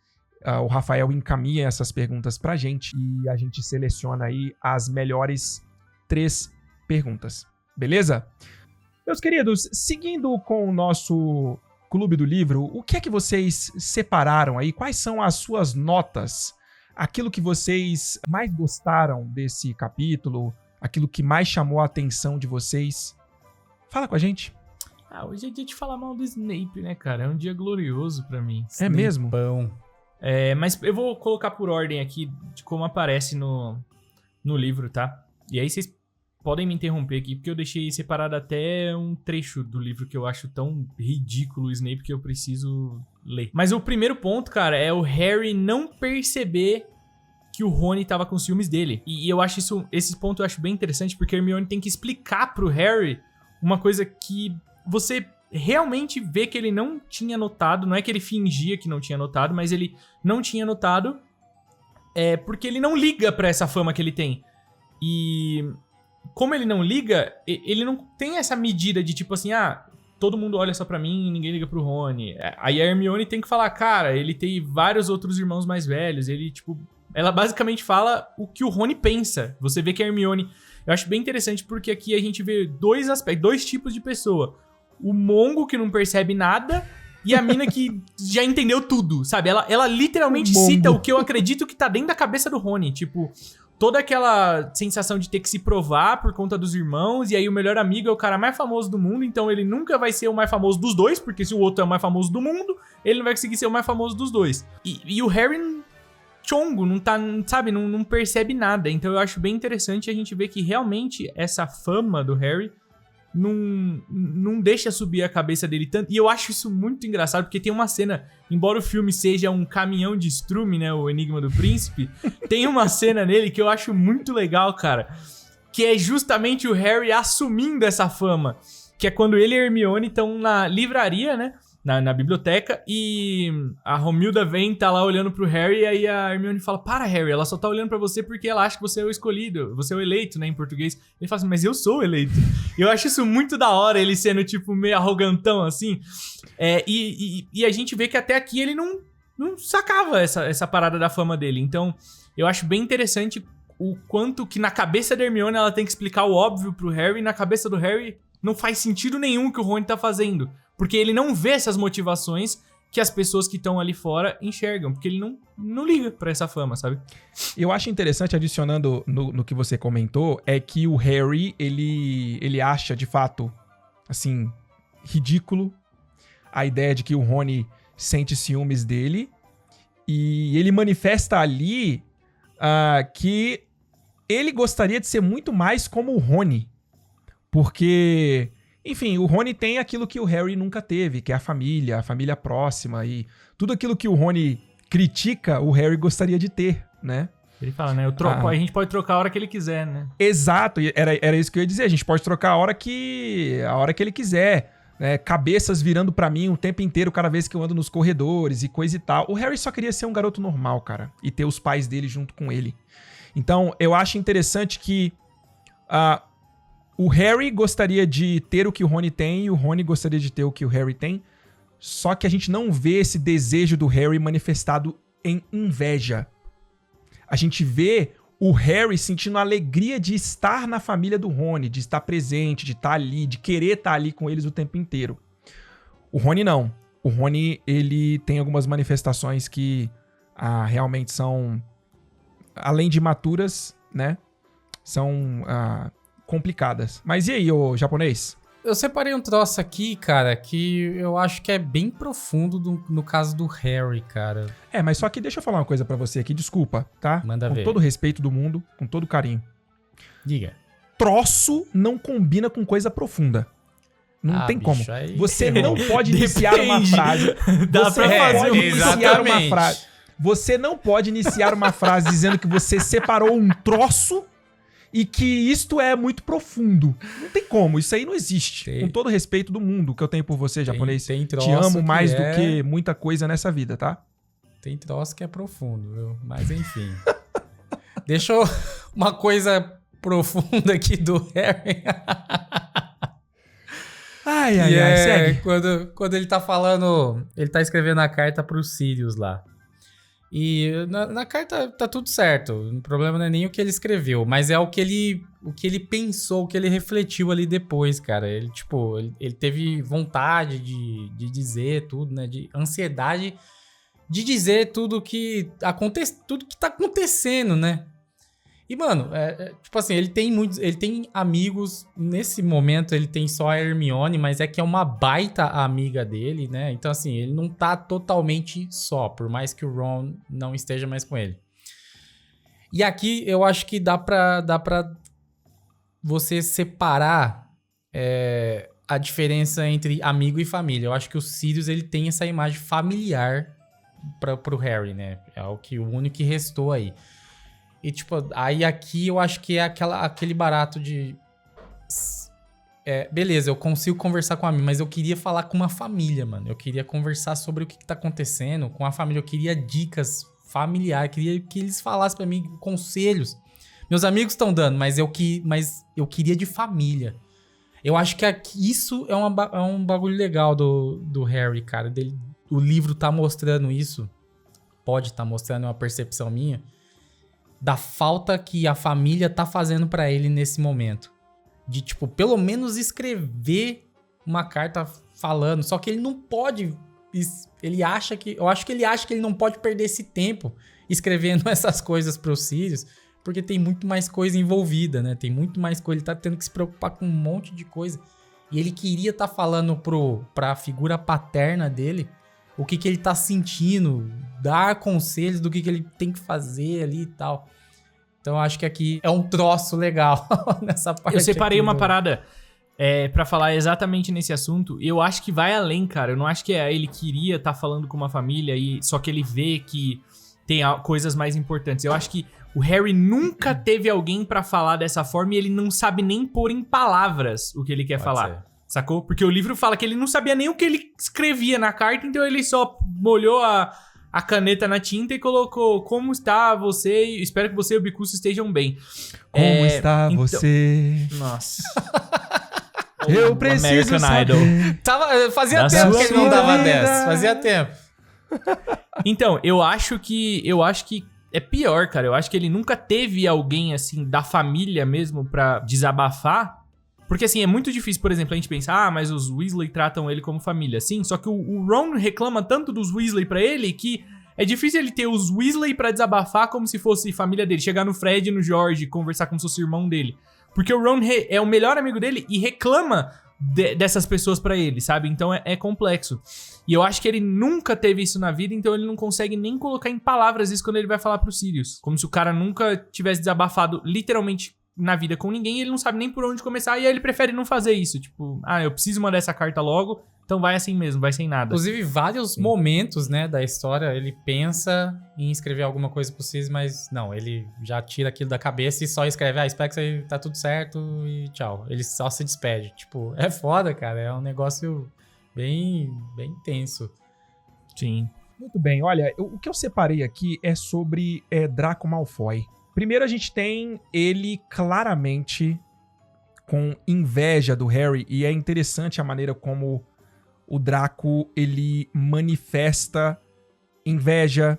O Rafael encaminha essas perguntas pra gente e a gente seleciona aí as melhores 3 perguntas, beleza? Meus queridos, seguindo com o nosso Clube do Livro, o que é que vocês separaram aí? Quais são as suas notas? Aquilo que vocês mais gostaram desse capítulo? Aquilo que mais chamou a atenção de vocês? Fala com a gente. Hoje é dia de falar mal do Snape, né, cara? É um dia glorioso pra mim. É mesmo? Pão. Mas eu vou colocar por ordem aqui de como aparece no livro, tá? E aí vocês podem me interromper aqui, porque eu deixei separado até um trecho do livro que eu acho tão ridículo o Snape que eu preciso ler. Mas o primeiro ponto, cara, é o Harry não perceber que o Rony tava com ciúmes dele. E eu acho esse ponto eu acho bem interessante, porque a Hermione tem que explicar pro Harry uma coisa que você realmente vê que ele não tinha notado. Não é que ele fingia que não tinha notado, mas ele não tinha notado porque ele não liga pra essa fama que ele tem. E como ele não liga, ele não tem essa medida de tipo assim, todo mundo olha só pra mim e ninguém liga pro Rony. Aí a Hermione tem que falar, cara, ele tem vários outros irmãos mais velhos, ele tipo... Ela basicamente fala o que o Rony pensa. Você vê que a Hermione... Eu acho bem interessante porque aqui a gente vê dois aspectos, 2 tipos de pessoa. O mongo que não percebe nada e a mina que já entendeu tudo, sabe? Ela literalmente cita o que eu acredito que tá dentro da cabeça do Rony. Tipo, toda aquela sensação de ter que se provar por conta dos irmãos. E aí o melhor amigo é o cara mais famoso do mundo. Então ele nunca vai ser o mais famoso dos dois, porque se o outro é o mais famoso do mundo, ele não vai conseguir ser o mais famoso dos dois. E o Harry... chongo, não tá, sabe, não percebe nada. Então eu acho bem interessante a gente ver que realmente essa fama do Harry não deixa subir a cabeça dele tanto. E eu acho isso muito engraçado, porque tem uma cena, embora o filme seja um caminhão de estrume, né, o Enigma do Príncipe, tem uma cena nele que eu acho muito legal, cara, que é justamente o Harry assumindo essa fama, que é quando ele e a Hermione estão na livraria, né, na biblioteca, e a Romilda tá lá olhando pro Harry, e aí a Hermione fala, para, Harry, ela só tá olhando pra você porque ela acha que você é o escolhido, você é o eleito, né, em português. Ele fala assim, mas eu sou o eleito. Eu acho isso muito da hora, ele sendo, tipo, meio arrogantão, assim. E a gente vê que até aqui ele não sacava essa parada da fama dele. Então, eu acho bem interessante o quanto que na cabeça da Hermione ela tem que explicar o óbvio pro Harry, e na cabeça do Harry não faz sentido nenhum o que o Rony tá fazendo. Porque ele não vê essas motivações que as pessoas que estão ali fora enxergam. Porque ele não liga pra essa fama, sabe? Eu acho interessante, adicionando no que você comentou, é que o Harry, ele acha, de fato, assim, ridículo a ideia de que o Rony sente ciúmes dele. E ele manifesta ali que ele gostaria de ser muito mais como o Rony. Porque, enfim, o Rony tem aquilo que o Harry nunca teve, que é a família próxima. E tudo aquilo que o Rony critica, o Harry gostaria de ter, né? Ele fala, né? A gente pode trocar a hora que ele quiser, né? Exato, era isso que eu ia dizer. A gente pode trocar a hora que ele quiser. Né? Cabeças virando pra mim o tempo inteiro, cada vez que eu ando nos corredores e coisa e tal. O Harry só queria ser um garoto normal, cara. E ter os pais dele junto com ele. Então, eu acho interessante que o Harry gostaria de ter o que o Rony tem e o Rony gostaria de ter o que o Harry tem. Só que a gente não vê esse desejo do Harry manifestado em inveja. A gente vê o Harry sentindo a alegria de estar na família do Rony, de estar presente, de estar ali, de querer estar ali com eles o tempo inteiro. O Rony não. O Rony, ele tem algumas manifestações que realmente são, além de imaturas, né? São complicadas. Mas e aí, ô japonês? Eu separei um troço aqui, cara, que eu acho que é bem profundo no caso do Harry, cara. Mas só que deixa eu falar uma coisa pra você aqui, desculpa, tá? Manda ver. Com todo o respeito do mundo, com todo o carinho. Diga. Troço não combina com coisa profunda. Não tem bicho, como. aí Você não pode iniciar uma frase. Dá pra fazer exatamente. Você não pode iniciar uma frase dizendo que você separou um troço e que isto é muito profundo. Não tem como, isso aí não existe. Com todo o respeito do mundo que eu tenho por você, japonês. Te amo mais do que muita coisa nessa vida, tá? Tem troço que é profundo, viu? Mas enfim. Deixa eu... Uma coisa profunda aqui do Harry. Ai, segue. Quando ele tá falando... Ele tá escrevendo a carta pro Sirius lá. E na carta tá tudo certo. O problema não é nem o que ele escreveu, mas é o que ele pensou, o que ele refletiu ali depois, cara. Ele, tipo, ele teve vontade de dizer tudo, né? De ansiedade de dizer tudo que tá acontecendo, né? E, mano, tipo assim, ele tem amigos, nesse momento ele tem só a Hermione, mas é que é uma baita amiga dele, né? Então, assim, ele não tá totalmente só, por mais que o Ron não esteja mais com ele. E aqui eu acho que dá pra você separar a diferença entre amigo e família. Eu acho que o Sirius, ele tem essa imagem familiar pro Harry, né? É o único que restou aí. E, tipo, aí aqui eu acho que é aquele barato de... beleza, eu consigo conversar com a amigo, mas eu queria falar com uma família, mano. Eu queria conversar sobre o que tá acontecendo com a família. Eu queria dicas familiares, queria que eles falassem pra mim conselhos. Meus amigos estão dando, mas eu queria de família. Eu acho que isso é um bagulho legal do Harry, cara. O livro tá mostrando isso. Pode tá mostrando, é uma percepção minha. Da falta que a família tá fazendo pra ele nesse momento. De, tipo, pelo menos escrever uma carta falando. Só que ele não pode... Eu acho que ele acha que ele não pode perder esse tempo escrevendo essas coisas pros Sirius. Porque tem muito mais coisa envolvida, né? Tem muito mais coisa. Ele tá tendo que se preocupar com um monte de coisa. E ele queria tá falando pra figura paterna dele o que ele tá sentindo, dar conselhos do que ele tem que fazer ali e tal. Então eu acho que aqui é um troço legal nessa parte. Eu separei uma parada pra falar exatamente nesse assunto. Eu acho que vai além, cara. Eu não acho que ele queria estar falando com uma família só que ele vê que tem coisas mais importantes. Eu acho que o Harry nunca teve alguém pra falar dessa forma e ele não sabe nem pôr em palavras o que ele quer falar. Ser. Sacou? Porque o livro fala que ele não sabia nem o que ele escrevia na carta, então ele só molhou a caneta na tinta e colocou: como está você? Espero que você e o Bicuço estejam bem. Como está você? Nossa. Eu preciso American saber. Idol. Fazia Da tempo que ele não sua dava vida. 10. Fazia tempo. Então, eu acho que é pior, cara. Eu acho que ele nunca teve alguém, assim, da família mesmo pra desabafar. Porque, assim, é muito difícil, por exemplo, a gente pensar, mas os Weasley tratam ele como família. Sim, só que o Ron reclama tanto dos Weasley pra ele que é difícil ele ter os Weasley pra desabafar como se fosse família dele. Chegar no Fred e no George, conversar como se fosse irmão dele. Porque o Ron é o melhor amigo dele e reclama dessas pessoas pra ele, sabe? Então é complexo. E eu acho que ele nunca teve isso na vida, então ele não consegue nem colocar em palavras isso quando ele vai falar pro Sirius. Como se o cara nunca tivesse desabafado literalmente na vida com ninguém e ele não sabe nem por onde começar. E aí ele prefere não fazer isso. Tipo, eu preciso mandar essa carta logo, então vai assim mesmo, vai sem nada. Inclusive, vários momentos, né, da história, ele pensa em escrever alguma coisa pro Sirius, mas não, ele já tira aquilo da cabeça e só escreve, espero que aí tá tudo certo e tchau. Ele só se despede. Tipo, é foda, cara, é um negócio bem intenso. Sim. Muito bem, olha, o que eu separei aqui é sobre Draco Malfoy. Primeiro a gente tem ele claramente com inveja do Harry, e é interessante a maneira como o Draco, ele manifesta inveja,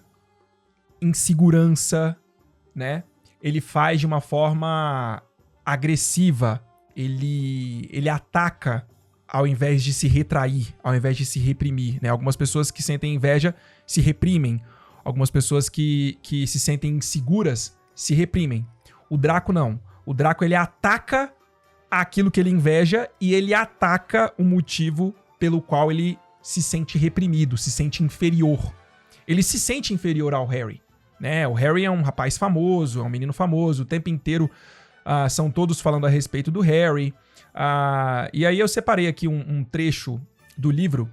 insegurança, né? Ele faz de uma forma agressiva, ele ataca ao invés de se retrair, ao invés de se reprimir, né? Algumas pessoas que sentem inveja se reprimem, algumas pessoas que se sentem inseguras se reprimem. O Draco não. O Draco, ele ataca aquilo que ele inveja e ele ataca o motivo pelo qual ele se sente reprimido, se sente inferior. Ele se sente inferior ao Harry, né? O Harry é um rapaz famoso, é um menino famoso, o tempo inteiro são todos falando a respeito do Harry. E aí eu separei aqui um trecho do livro.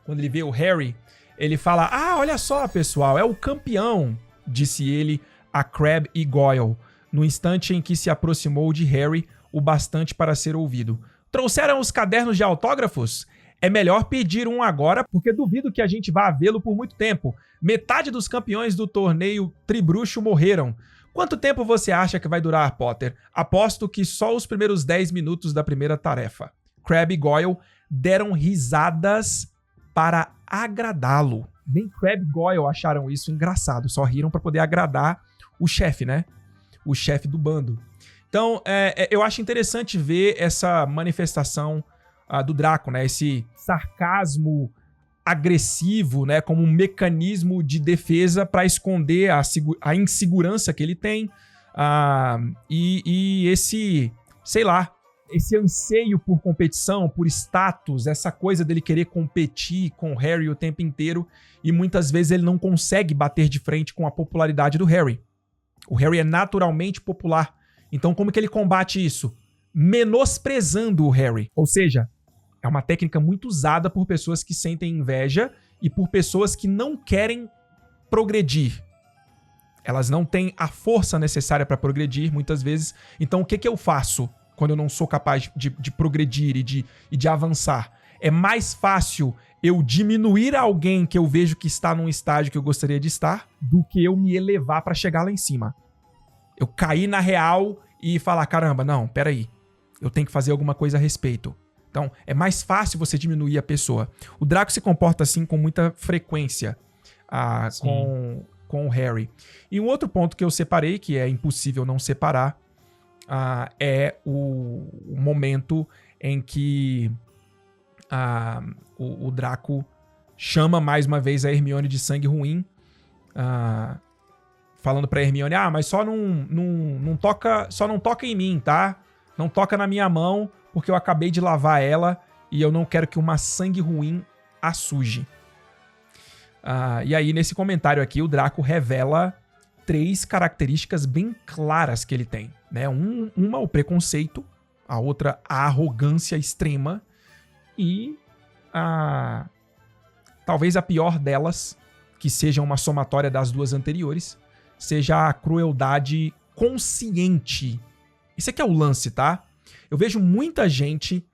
Quando ele vê o Harry, ele fala, olha só, pessoal, é o campeão, disse ele a Crabbe e Goyle, no instante em que se aproximou de Harry o bastante para ser ouvido. Trouxeram os cadernos de autógrafos? É melhor pedir um agora, porque duvido que a gente vá vê-lo por muito tempo. Metade dos campeões do torneio Tribruxo morreram. Quanto tempo você acha que vai durar, Potter? Aposto que só os primeiros 10 minutos da primeira tarefa. Crabbe e Goyle deram risadas para agradá-lo. Nem Crabbe e Goyle acharam isso engraçado, só riram para poder agradar o chefe, né? O chefe do bando. Então, eu acho interessante ver essa manifestação do Draco, né? Esse sarcasmo agressivo, né? Como um mecanismo de defesa para esconder a insegurança que ele tem. E esse, sei lá, esse anseio por competição, por status, essa coisa dele querer competir com o Harry o tempo inteiro. E muitas vezes ele não consegue bater de frente com a popularidade do Harry. O Harry é naturalmente popular. Então, como que ele combate isso? Menosprezando o Harry. Ou seja, é uma técnica muito usada por pessoas que sentem inveja e por pessoas que não querem progredir. Elas não têm a força necessária para progredir, muitas vezes. Então, o que eu faço quando eu não sou capaz de progredir e de avançar? É mais fácil eu diminuir alguém que eu vejo que está num estágio que eu gostaria de estar do que eu me elevar para chegar lá em cima. Eu cair na real e falar, caramba, não, peraí, eu tenho que fazer alguma coisa a respeito. Então, é mais fácil você diminuir a pessoa. O Draco se comporta assim com muita frequência com o Harry. E um outro ponto que eu separei, que é impossível não separar, é o momento em que o Draco chama mais uma vez a Hermione de sangue ruim, falando pra Hermione, mas só não toca em mim, tá? Não toca na minha mão, porque eu acabei de lavar ela e eu não quero que uma sangue ruim a suje. E aí, nesse comentário aqui, o Draco revela 3 características bem claras que ele tem, né? Uma, o preconceito, a outra, a arrogância extrema e talvez a pior delas, que seja uma somatória das 2 anteriores, seja a crueldade consciente. Isso aqui é o lance, tá? Eu vejo muita gente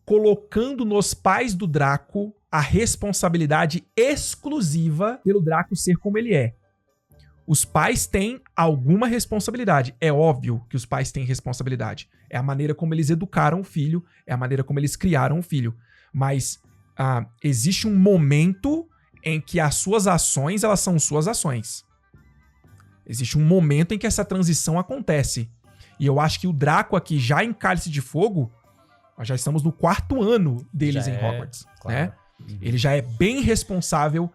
colocando nos pais do Draco a responsabilidade exclusiva pelo Draco ser como ele é. Os pais têm alguma responsabilidade. É óbvio que os pais têm responsabilidade. É a maneira como eles educaram o filho, é a maneira como eles criaram o filho. Mas existe um momento em que as suas ações, elas são suas ações. Existe um momento em que essa transição acontece. E eu acho que o Draco aqui, já em Cálice de Fogo, nós já estamos no 4º ano deles em Hogwarts, claro, né? Uhum. Ele já é bem responsável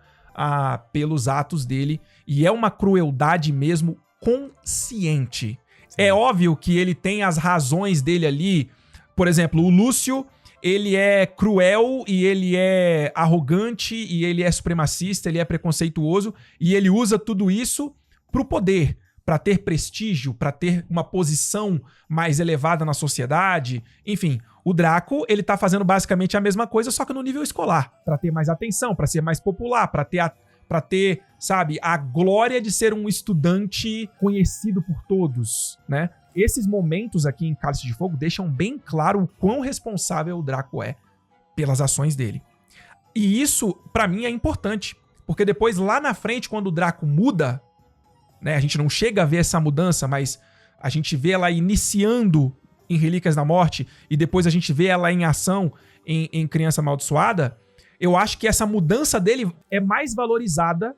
pelos atos dele. E é uma crueldade mesmo consciente. Sim. É óbvio que ele tem as razões dele ali por exemplo, o Lúcio, ele é cruel e ele é arrogante e ele é supremacista, ele é preconceituoso e ele usa tudo isso pro poder, pra ter prestígio, pra ter uma posição mais elevada na sociedade. Enfim, o Draco, ele tá fazendo basicamente a mesma coisa, só que no nível escolar, pra ter mais atenção, pra ser mais popular, pra ter, sabe, a glória de ser um estudante conhecido por todos, né? Esses momentos aqui em Cálice de Fogo deixam bem claro o quão responsável o Draco é pelas ações dele. E isso, pra mim, é importante, porque depois, lá na frente, quando o Draco muda, né, a gente não chega a ver essa mudança, mas a gente vê ela iniciando em Relíquias da Morte e depois a gente vê ela em ação em Criança Amaldiçoada. Eu acho que essa mudança dele é mais valorizada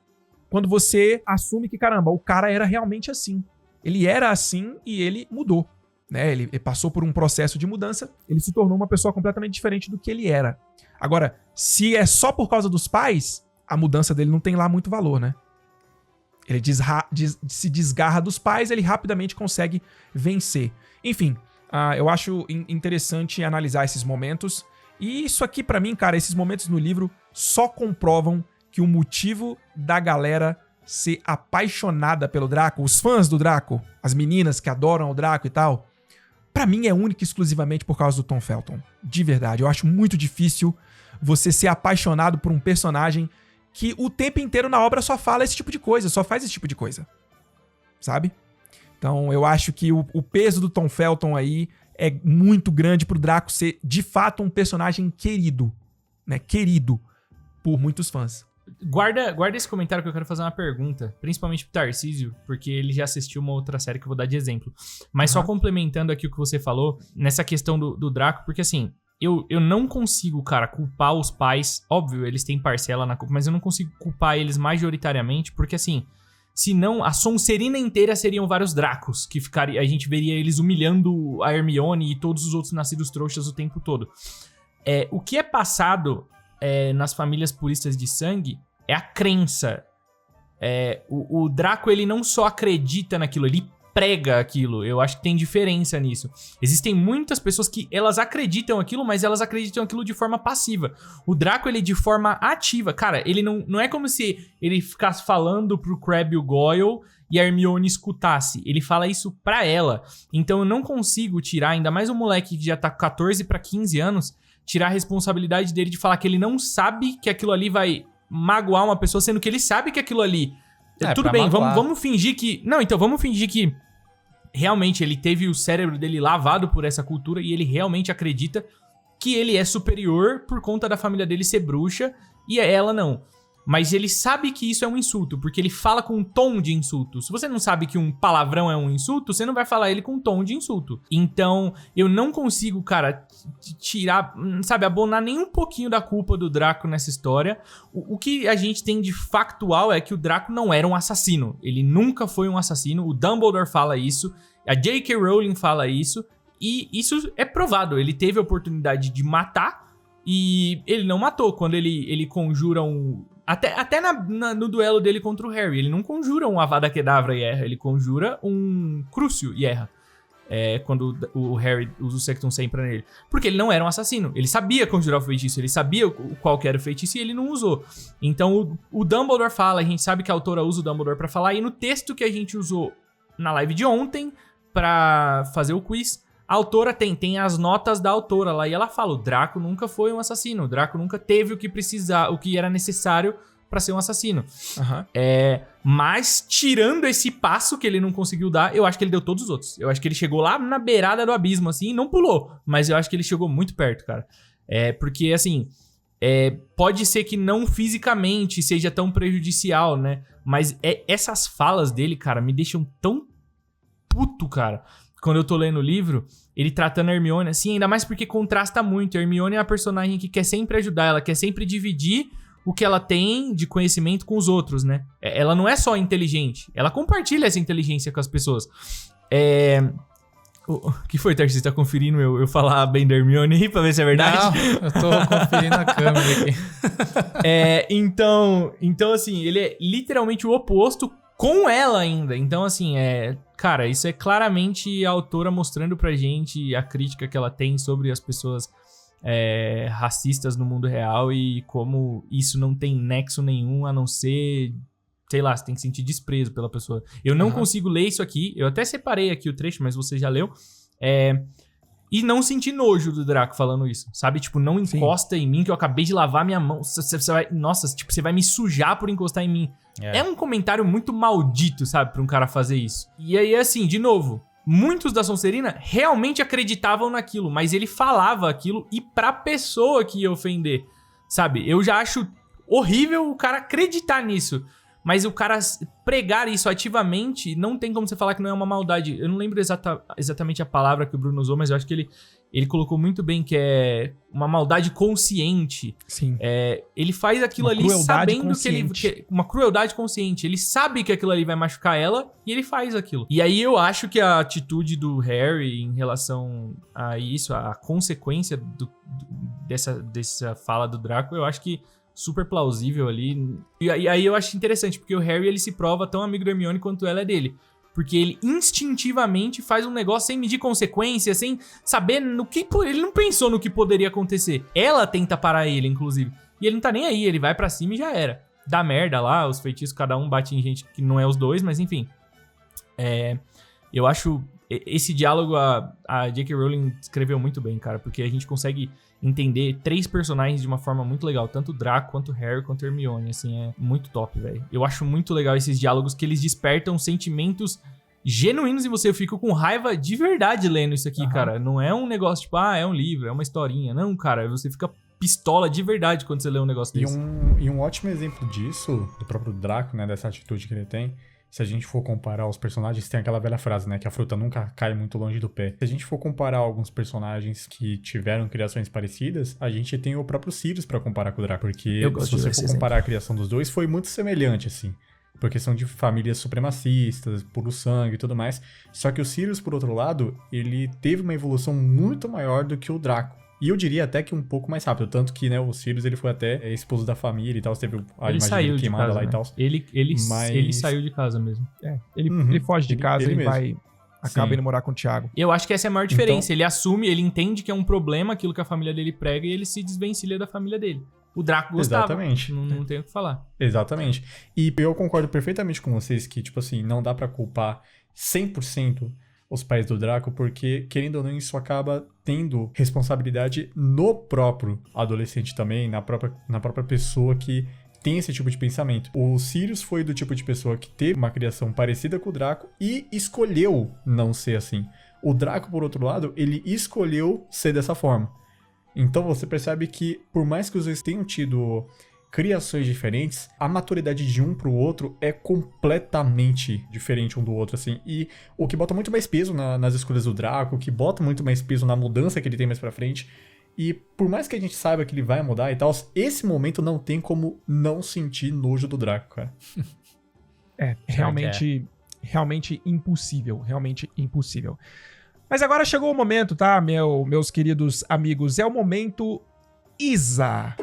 quando você assume que, caramba, o cara era realmente assim. Ele era assim e ele mudou, né? Ele passou por um processo de mudança, ele se tornou uma pessoa completamente diferente do que ele era. Agora, se é só por causa dos pais, a mudança dele não tem lá muito valor, né? Ele se desgarra dos pais, ele rapidamente consegue vencer. Enfim, eu acho interessante analisar esses momentos. E isso aqui, pra mim, cara, esses momentos no livro só comprovam que o motivo da galera ser apaixonada pelo Draco, os fãs do Draco, as meninas que adoram o Draco e tal, pra mim é única e exclusivamente por causa do Tom Felton. De verdade, eu acho muito difícil você ser apaixonado por um personagem que o tempo inteiro na obra só fala esse tipo de coisa, só faz esse tipo de coisa. Sabe? Então eu acho que o peso do Tom Felton aí é muito grande pro Draco ser, de fato, um personagem querido, né? Querido por muitos fãs. Guarda esse comentário que eu quero fazer uma pergunta, principalmente pro Tarcísio, porque ele já assistiu uma outra série que eu vou dar de exemplo. Mas só complementando aqui o que você falou, nessa questão do Draco, porque assim, eu não consigo, cara, culpar os pais. Óbvio, eles têm parcela na culpa, mas eu não consigo culpar eles majoritariamente, porque assim, senão a Sonserina inteira seriam vários Dracos, que a gente veria eles humilhando a Hermione e todos os outros nascidos trouxas o tempo todo. O que é passado nas famílias puristas de sangue é a crença. O Draco, ele não só acredita naquilo, ele prega aquilo. Eu acho que tem diferença nisso. Existem muitas pessoas que elas acreditam aquilo, mas elas acreditam aquilo de forma passiva. O Draco, ele de forma ativa. Cara, ele não é como se ele ficasse falando pro Crabbe e o Goyle e a Hermione escutasse. Ele fala isso pra ela. Então eu não consigo tirar, ainda mais um moleque que já tá com 14 pra 15 anos, tirar a responsabilidade dele de falar que ele não sabe que aquilo ali vai magoar uma pessoa, sendo que ele sabe que aquilo ali... Tudo bem, vamos fingir que... Não, então vamos fingir que realmente ele teve o cérebro dele lavado por essa cultura e ele realmente acredita que ele é superior por conta da família dele ser bruxa e ela não. Mas ele sabe que isso é um insulto, porque ele fala com um tom de insulto. Se você não sabe que um palavrão é um insulto, você não vai falar ele com um tom de insulto. Então, eu não consigo, cara, tirar, sabe, abonar nem um pouquinho da culpa do Draco nessa história. O que a gente tem de factual é que o Draco não era um assassino. Ele nunca foi um assassino. O Dumbledore fala isso, a J.K. Rowling fala isso, e isso é provado. Ele teve a oportunidade de matar e ele não matou. Quando ele conjura um... Até no duelo dele contra o Harry, ele não conjura um Avada Kedavra e erra, ele conjura um Crucio e erra. Quando o Harry usa o Sectum Sempra nele. Porque ele não era um assassino, ele sabia conjurar o feitiço, ele sabia qual que era o feitiço e ele não usou. Então o Dumbledore fala, a gente sabe que a autora usa o Dumbledore pra falar, e no texto que a gente usou na live de ontem pra fazer o quiz, a autora tem as notas da autora lá, e ela fala, o Draco nunca foi um assassino, o Draco nunca teve o que era necessário pra ser um assassino. Uhum. Mas, tirando esse passo que ele não conseguiu dar, eu acho que ele deu todos os outros. Eu acho que ele chegou lá na beirada do abismo, assim, e não pulou, mas eu acho que ele chegou muito perto, cara. Porque, assim, pode ser que não fisicamente seja tão prejudicial, né? Mas essas falas dele, cara, me deixam tão puto, cara. Quando eu tô lendo o livro, ele tratando a Hermione assim, ainda mais porque contrasta muito. A Hermione é uma personagem que quer sempre ajudar, ela quer sempre dividir o que ela tem de conhecimento com os outros, né? Ela não é só inteligente, ela compartilha essa inteligência com as pessoas. O que foi, Tarcísio? Você tá conferindo eu falar bem da Hermione aí pra ver se é verdade? Não, eu tô conferindo a câmera aqui. Então, assim, ele é literalmente o oposto com ela ainda. Então, assim, cara, isso é claramente a autora mostrando pra gente a crítica que ela tem sobre as pessoas racistas no mundo real e como isso não tem nexo nenhum a não ser, sei lá, você tem que sentir desprezo pela pessoa. Eu não consigo ler isso aqui, eu até separei aqui o trecho, mas você já leu. E não sentir nojo do Draco falando isso, sabe? Tipo, não encosta em mim que eu acabei de lavar minha mão. Você vai me sujar por encostar em mim. É um comentário muito maldito, sabe? Pra um cara fazer isso. E aí, assim, de novo, muitos da Sonserina realmente acreditavam naquilo, mas ele falava aquilo e pra pessoa que ia ofender, sabe? Eu já acho horrível o cara acreditar nisso. Mas o cara pregar isso ativamente, não tem como você falar que não é uma maldade. Eu não lembro exatamente a palavra que o Bruno usou, mas eu acho que ele colocou muito bem, que é uma maldade consciente. Sim. Ele faz aquilo uma ali sabendo consciente. que uma crueldade consciente. Ele sabe que aquilo ali vai machucar ela e ele faz aquilo. E aí eu acho que a atitude do Harry em relação a isso, a consequência dessa fala do Draco, eu acho que super plausível ali. E aí eu acho interessante, porque o Harry, ele se prova tão amigo da Hermione quanto ela é dele. Porque ele instintivamente faz um negócio sem medir consequências, sem saber no que... Ele não pensou no que poderia acontecer. Ela tenta parar ele, inclusive. E ele não tá nem aí, ele vai pra cima e já era. Dá merda lá, os feitiços, cada um bate em gente que não é os dois, mas enfim. Eu acho... Esse diálogo a J.K. Rowling escreveu muito bem, cara, porque a gente consegue entender 3 personagens de uma forma muito legal, tanto o Draco, quanto o Harry, quanto a Hermione, assim, é muito top, velho. Eu acho muito legal esses diálogos que eles despertam sentimentos genuínos em você. Eu fico com raiva de verdade lendo isso aqui, cara. Não é um negócio tipo, é um livro, é uma historinha. Não, cara, você fica pistola de verdade quando você lê um negócio desse. E um ótimo exemplo disso, do próprio Draco, né, dessa atitude que ele tem, se a gente for comparar os personagens, tem aquela velha frase, né? Que a fruta nunca cai muito longe do pé. Se a gente for comparar alguns personagens que tiveram criações parecidas, a gente tem o próprio Sirius pra comparar com o Draco. Porque se você for comparar a criação dos dois, foi muito semelhante, assim. Porque são de famílias supremacistas, puro sangue e tudo mais. Só que o Sirius, por outro lado, ele teve uma evolução muito maior do que o Draco. E eu diria até que um pouco mais rápido. Tanto que, né, o Sirius, ele foi até esposo da família e tal. Teve a imagem dele queimada casa, lá, né? E tal. Ele saiu de casa mesmo. Ele foge de casa, ele vai... Acaba Sim. indo morar com o Thiago. Eu acho que essa é a maior diferença. Então, ele assume, ele entende que é um problema aquilo que a família dele prega e ele se desvencilha da família dele. O Draco gostava. Exatamente. Não tenho o que falar. Exatamente. E eu concordo perfeitamente com vocês que, tipo assim, não dá pra culpar 100% os pais do Draco, porque, querendo ou não, isso acaba tendo responsabilidade no próprio adolescente também, na própria pessoa que tem esse tipo de pensamento. O Sirius foi do tipo de pessoa que teve uma criação parecida com o Draco e escolheu não ser assim. O Draco, por outro lado, ele escolheu ser dessa forma. Então você percebe que, por mais que os dois tenham tido criações diferentes, a maturidade de um pro outro é completamente diferente um do outro, assim. E o que bota muito mais peso nas escolhas do Draco, o que bota muito mais peso na mudança que ele tem mais pra frente. E por mais que a gente saiba que ele vai mudar e tal, esse momento não tem como não sentir nojo do Draco, cara. Realmente impossível. Realmente impossível. Mas agora chegou o momento, tá, meus queridos amigos? É o momento Isa.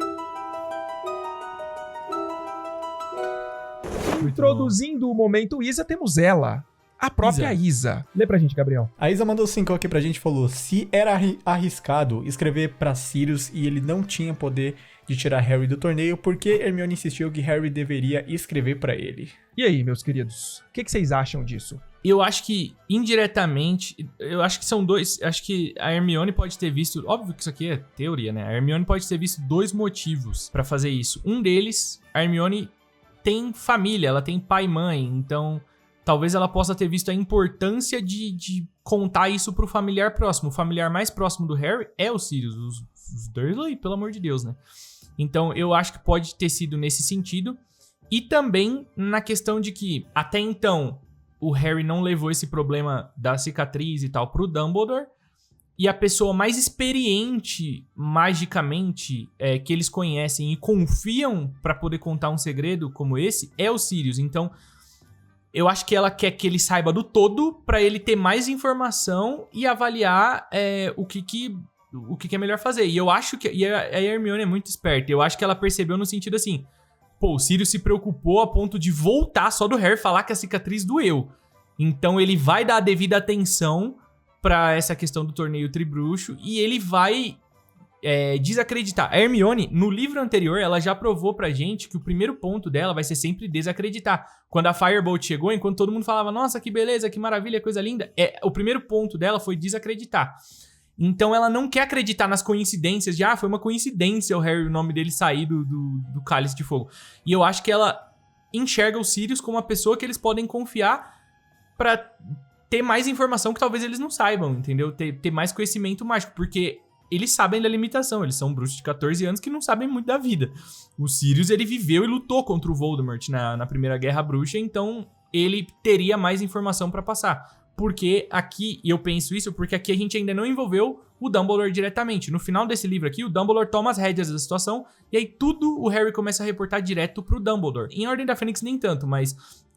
Introduzindo o momento Isa, temos ela, a própria Isa. Lê pra gente, Gabriel. A Isa mandou 5 aqui pra gente e falou: se era arriscado escrever pra Sirius e ele não tinha poder de tirar Harry do torneio, por que Hermione insistiu que Harry deveria escrever pra ele? E aí, meus queridos, o que vocês acham disso? Eu acho que, indiretamente, eu acho que são dois... Acho que a Hermione pode ter visto... Óbvio que isso aqui é teoria, né? A Hermione pode ter visto 2 motivos pra fazer isso. Um deles, a Hermione tem família, ela tem pai e mãe, então talvez ela possa ter visto a importância de contar isso pro familiar próximo. O familiar mais próximo do Harry é o Sirius, os Dursley, pelo amor de Deus, né? Então eu acho que pode ter sido nesse sentido. E também na questão de que, até então, o Harry não levou esse problema da cicatriz e tal pro Dumbledore. E a pessoa mais experiente, magicamente, que eles conhecem e confiam pra poder contar um segredo como esse, é o Sirius. Então, eu acho que ela quer que ele saiba do todo pra ele ter mais informação e avaliar o que é melhor fazer. E eu acho que... E a Hermione é muito esperta. Eu acho que ela percebeu no sentido assim... pô, o Sirius se preocupou a ponto de voltar só do Harry falar que a cicatriz doeu. Então ele vai dar a devida atenção pra essa questão do torneio tribruxo e ele vai desacreditar. A Hermione, no livro anterior, ela já provou pra gente que o primeiro ponto dela vai ser sempre desacreditar. Quando a Firebolt chegou, enquanto todo mundo falava, nossa, que beleza, que maravilha, coisa linda, o primeiro ponto dela foi desacreditar. Então ela não quer acreditar nas coincidências de, foi uma coincidência o Harry, o nome dele sair do Cálice de Fogo. E eu acho que ela enxerga o Sirius como uma pessoa que eles podem confiar pra ter mais informação que talvez eles não saibam, entendeu? Ter mais conhecimento mágico, porque eles sabem da limitação, eles são bruxos de 14 anos que não sabem muito da vida. O Sirius, ele viveu e lutou contra o Voldemort na Primeira Guerra Bruxa, então ele teria mais informação pra passar. Porque aqui, e eu penso isso, porque aqui a gente ainda não envolveu o Dumbledore diretamente. No final desse livro aqui, o Dumbledore toma as rédeas da situação, e aí tudo o Harry começa a reportar direto pro Dumbledore. Em Ordem da Fênix nem tanto, mas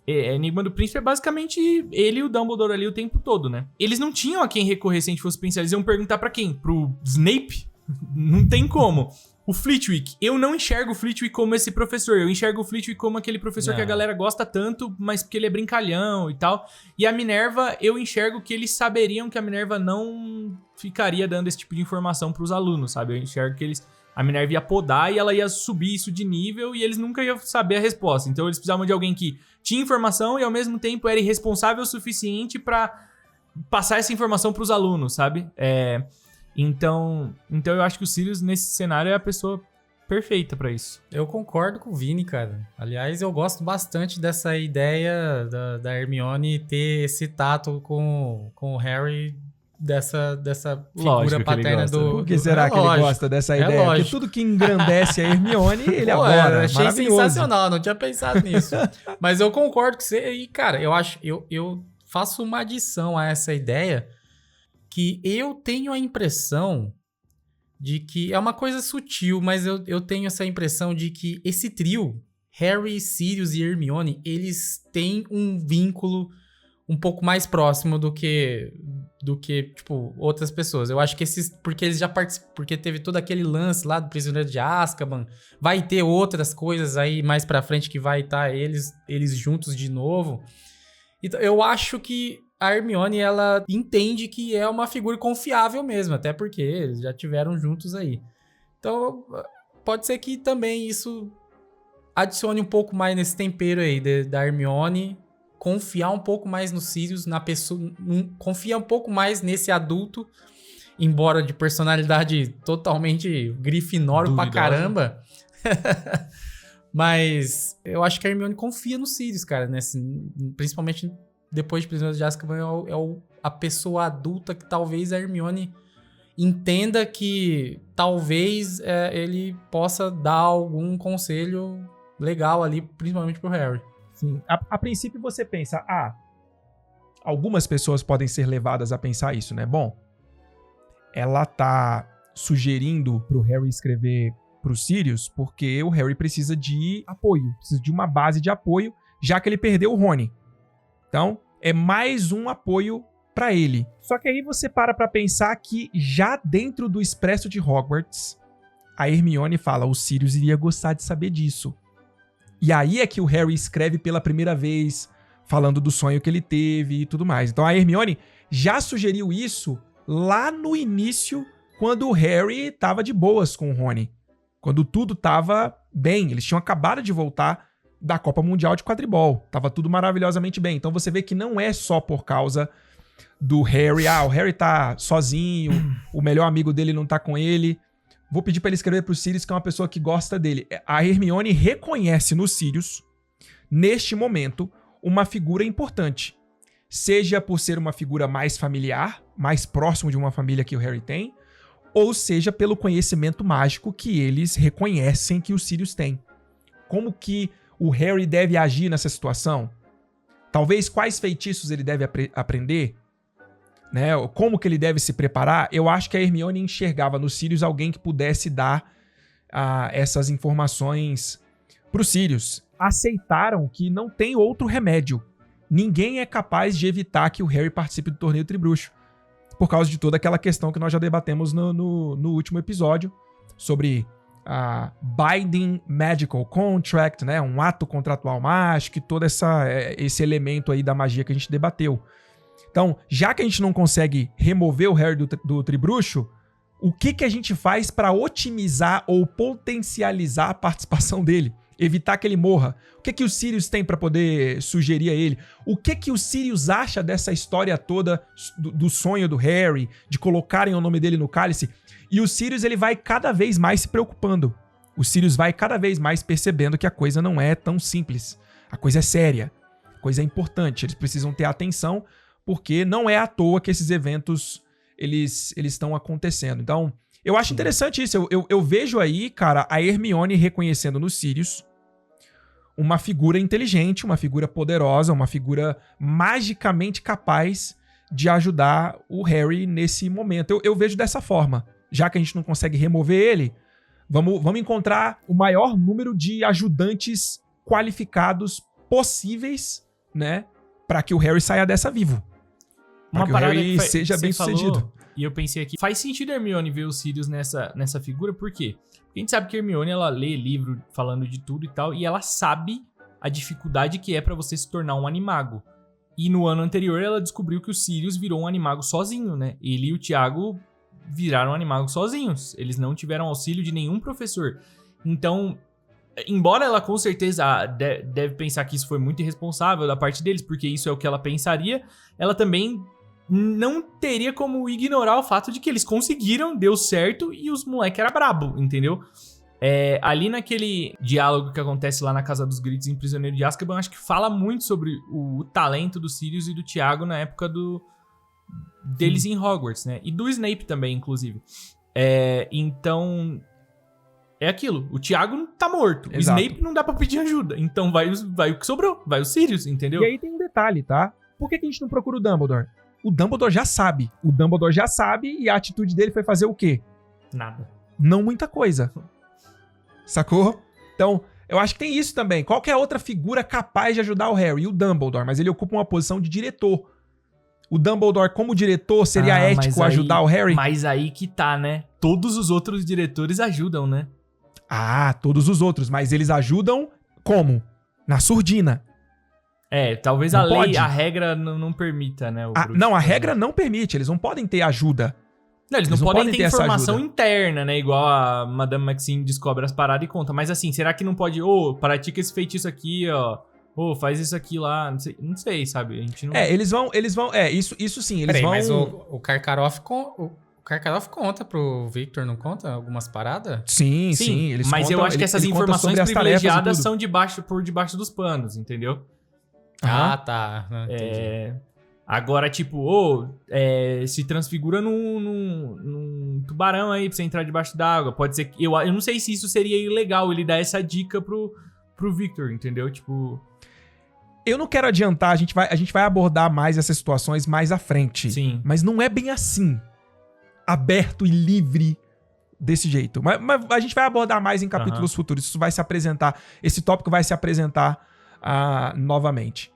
Enigma do Príncipe é basicamente ele e o Dumbledore ali o tempo todo, né? Eles não tinham a quem recorrer se a gente fosse pensar, eles iam perguntar pra quem? Pro Snape? Não tem como. O Flitwick, eu não enxergo o Flitwick como esse professor, eu enxergo o Flitwick como aquele professor que a galera gosta tanto, mas porque ele é brincalhão e tal. E a Minerva, eu enxergo que eles saberiam que a Minerva não ficaria dando esse tipo de informação pros alunos, sabe? Eu enxergo que a Minerva ia podar e ela ia subir isso de nível e eles nunca iam saber a resposta. Então eles precisavam de alguém que tinha informação e ao mesmo tempo era irresponsável o suficiente pra passar essa informação pros alunos, sabe? Então eu acho que o Sirius, nesse cenário, é a pessoa perfeita pra isso. Eu concordo com o Vini, cara. Aliás, eu gosto bastante dessa ideia da Hermione ter esse tato com o Harry, dessa figura Lógico paterna gosta, do... né? Por que será que ele gosta dessa ideia? Porque tudo que engrandece a Hermione, ele adora. Eu achei maravilhoso. sensacional, não tinha pensado nisso. Mas eu concordo com você. E, cara, eu faço uma adição a essa ideia que eu tenho a impressão de que... É uma coisa sutil, mas eu tenho essa impressão de que esse trio, Harry, Sirius e Hermione, eles têm um vínculo um pouco mais próximo do que tipo, outras pessoas. Eu acho que porque eles já participam, porque teve todo aquele lance lá do Prisioneiro de Azkaban, vai ter outras coisas aí mais pra frente que vai estar eles juntos de novo. Então, eu acho que a Hermione, ela entende que é uma figura confiável mesmo, até porque eles já tiveram juntos aí. Então, pode ser que também isso adicione um pouco mais nesse tempero aí da Hermione, confiar um pouco mais no Sirius, na pessoa, confiar um pouco mais nesse adulto, embora de personalidade totalmente grifinório pra caramba. Mas eu acho que a Hermione confia no Sirius, cara, principalmente depois de Prisioneiro de Azkaban, a pessoa adulta que talvez a Hermione entenda que talvez ele possa dar algum conselho legal ali, principalmente pro Harry. Sim. A princípio você pensa, algumas pessoas podem ser levadas a pensar isso, né? Bom, ela tá sugerindo pro Harry escrever pro Sirius porque o Harry precisa de apoio, precisa de uma base de apoio, já que ele perdeu o Rony. Então, é mais um apoio pra ele. Só que aí você para pra pensar que já dentro do Expresso de Hogwarts, a Hermione fala, o Sirius iria gostar de saber disso. E aí é que o Harry escreve pela primeira vez, falando do sonho que ele teve e tudo mais. Então a Hermione já sugeriu isso lá no início, quando o Harry tava de boas com o Rony. Quando tudo tava bem, eles tinham acabado de voltar da Copa Mundial de Quadribol. Tava tudo maravilhosamente bem. Então você vê que não é só por causa do Harry. O Harry tá sozinho, o melhor amigo dele não tá com ele. Vou pedir pra ele escrever pro Sirius, que é uma pessoa que gosta dele. A Hermione reconhece no Sirius, neste momento, uma figura importante. Seja por ser uma figura mais familiar, mais próximo de uma família que o Harry tem, ou seja pelo conhecimento mágico que eles reconhecem que o Sirius tem. Como que o Harry deve agir nessa situação? Talvez quais feitiços ele deve aprender? Né? Como que ele deve se preparar? Eu acho que a Hermione enxergava no Sirius alguém que pudesse dar essas informações pro Sirius. Aceitaram que não tem outro remédio. Ninguém é capaz de evitar que o Harry participe do torneio Tribruxo. Por causa de toda aquela questão que nós já debatemos no último episódio sobre binding magical contract, né? Um ato contratual mágico e todo esse elemento aí da magia que a gente debateu. Então, já que a gente não consegue remover o Harry do Tribruxo, o que a gente faz para otimizar ou potencializar a participação dele? Evitar que ele morra. O que o Sirius tem para poder sugerir a ele? O que o Sirius acha dessa história toda do sonho do Harry, de colocarem o nome dele no cálice? E o Sirius, ele vai cada vez mais se preocupando. O Sirius vai cada vez mais percebendo que a coisa não é tão simples. A coisa é séria. A coisa é importante. Eles precisam ter atenção, porque não é à toa que esses eventos eles estão acontecendo. Então, eu acho interessante isso. Eu vejo aí, cara, a Hermione reconhecendo no Sirius uma figura inteligente, uma figura poderosa, uma figura magicamente capaz de ajudar o Harry nesse momento. Eu vejo dessa forma. Já que a gente não consegue remover ele, vamos encontrar o maior número de ajudantes qualificados possíveis, né? Para que o Harry saia dessa vivo. Para que o Harry seja bem sucedido. E eu pensei aqui, faz sentido a Hermione ver o Sirius nessa figura, por quê? Porque a gente sabe que a Hermione, ela lê livro falando de tudo e tal, e ela sabe a dificuldade que é pra você se tornar um animago. E no ano anterior ela descobriu que o Sirius virou um animago sozinho, né? Ele e o Tiago viraram animagos sozinhos. Eles não tiveram auxílio de nenhum professor. Então, embora ela com certeza deve pensar que isso foi muito irresponsável da parte deles, porque isso é o que ela pensaria, ela também não teria como ignorar o fato de que eles conseguiram, deu certo e os moleque era brabo, entendeu? Ali naquele diálogo que acontece lá na Casa dos Gritos em Prisioneiro de Azkaban, acho que fala muito sobre o talento do Sirius e do Tiago na época deles em Hogwarts, né? E do Snape também, inclusive. Então, é aquilo. O Tiago tá morto. Exato. O Snape não dá pra pedir ajuda. Então vai o que sobrou. Vai o Sirius, entendeu? E aí tem um detalhe, tá? Por que a gente não procura o Dumbledore? O Dumbledore já sabe. O Dumbledore já sabe e a atitude dele foi fazer o quê? Nada. Não muita coisa. Sacou? Então, eu acho que tem isso também. Qual que é a outra figura capaz de ajudar o Harry? O Dumbledore, mas ele ocupa uma posição de diretor. O Dumbledore, como diretor, seria ético ajudar o Harry? Mas aí que tá, né? Todos os outros diretores ajudam, né? Todos os outros. Mas eles ajudam como? Na surdina. Talvez não a lei, pode. a regra não permita, né? Não, a regra não permite. Eles não podem ter ajuda. Não, eles não podem ter essa informação ajuda interna, né? Igual a Madame Maxime descobre as paradas e conta. Mas assim, será que não pode... pratica esse feitiço aqui, ó. Faz isso aqui lá. Não sei, sabe? A gente não... Eles vão... Isso sim, eles vão... Mas o Karkaroff conta pro Victor, não conta algumas paradas? Sim, eles mas contam, eu acho que essas ele conta informações sobre as tarefas e privilegiadas tudo. são por debaixo dos panos, entendeu? Tá. Entendi. Agora, tipo, se transfigura num tubarão aí pra você entrar debaixo d'água. Pode ser que... Eu não sei se isso seria ilegal, ele dar essa dica pro Victor, entendeu? Tipo... Eu não quero adiantar, a gente vai abordar mais essas situações mais à frente. Sim. Mas não é bem assim. Aberto e livre desse jeito. Mas a gente vai abordar mais em capítulos futuros. Isso vai se apresentar. Esse tópico vai se apresentar novamente.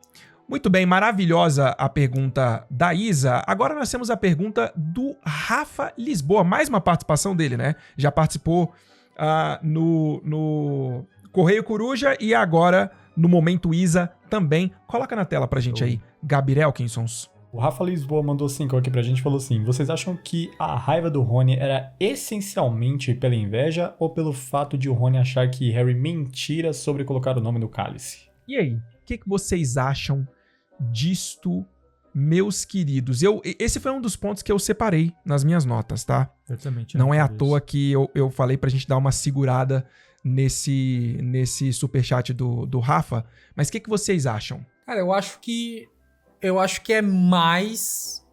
Muito bem, maravilhosa a pergunta da Isa. Agora nós temos a pergunta do Rafa Lisboa. Mais uma participação dele, né? Já participou no Correio Coruja e agora no Momento Isa também. Coloca na tela pra gente aí, Gabi Elkinsons. O Rafa Lisboa mandou 5 aqui pra gente e falou assim: vocês acham que a raiva do Rony era essencialmente pela inveja ou pelo fato de o Rony achar que Harry mentira sobre colocar o nome no cálice? E aí, o que vocês acham disto, meus queridos? Esse foi um dos pontos que eu separei nas minhas notas, tá? Eu também Não é à toa que eu falei pra gente dar uma segurada nesse superchat do Rafa. Mas o que vocês acham? Cara, eu acho que é mais...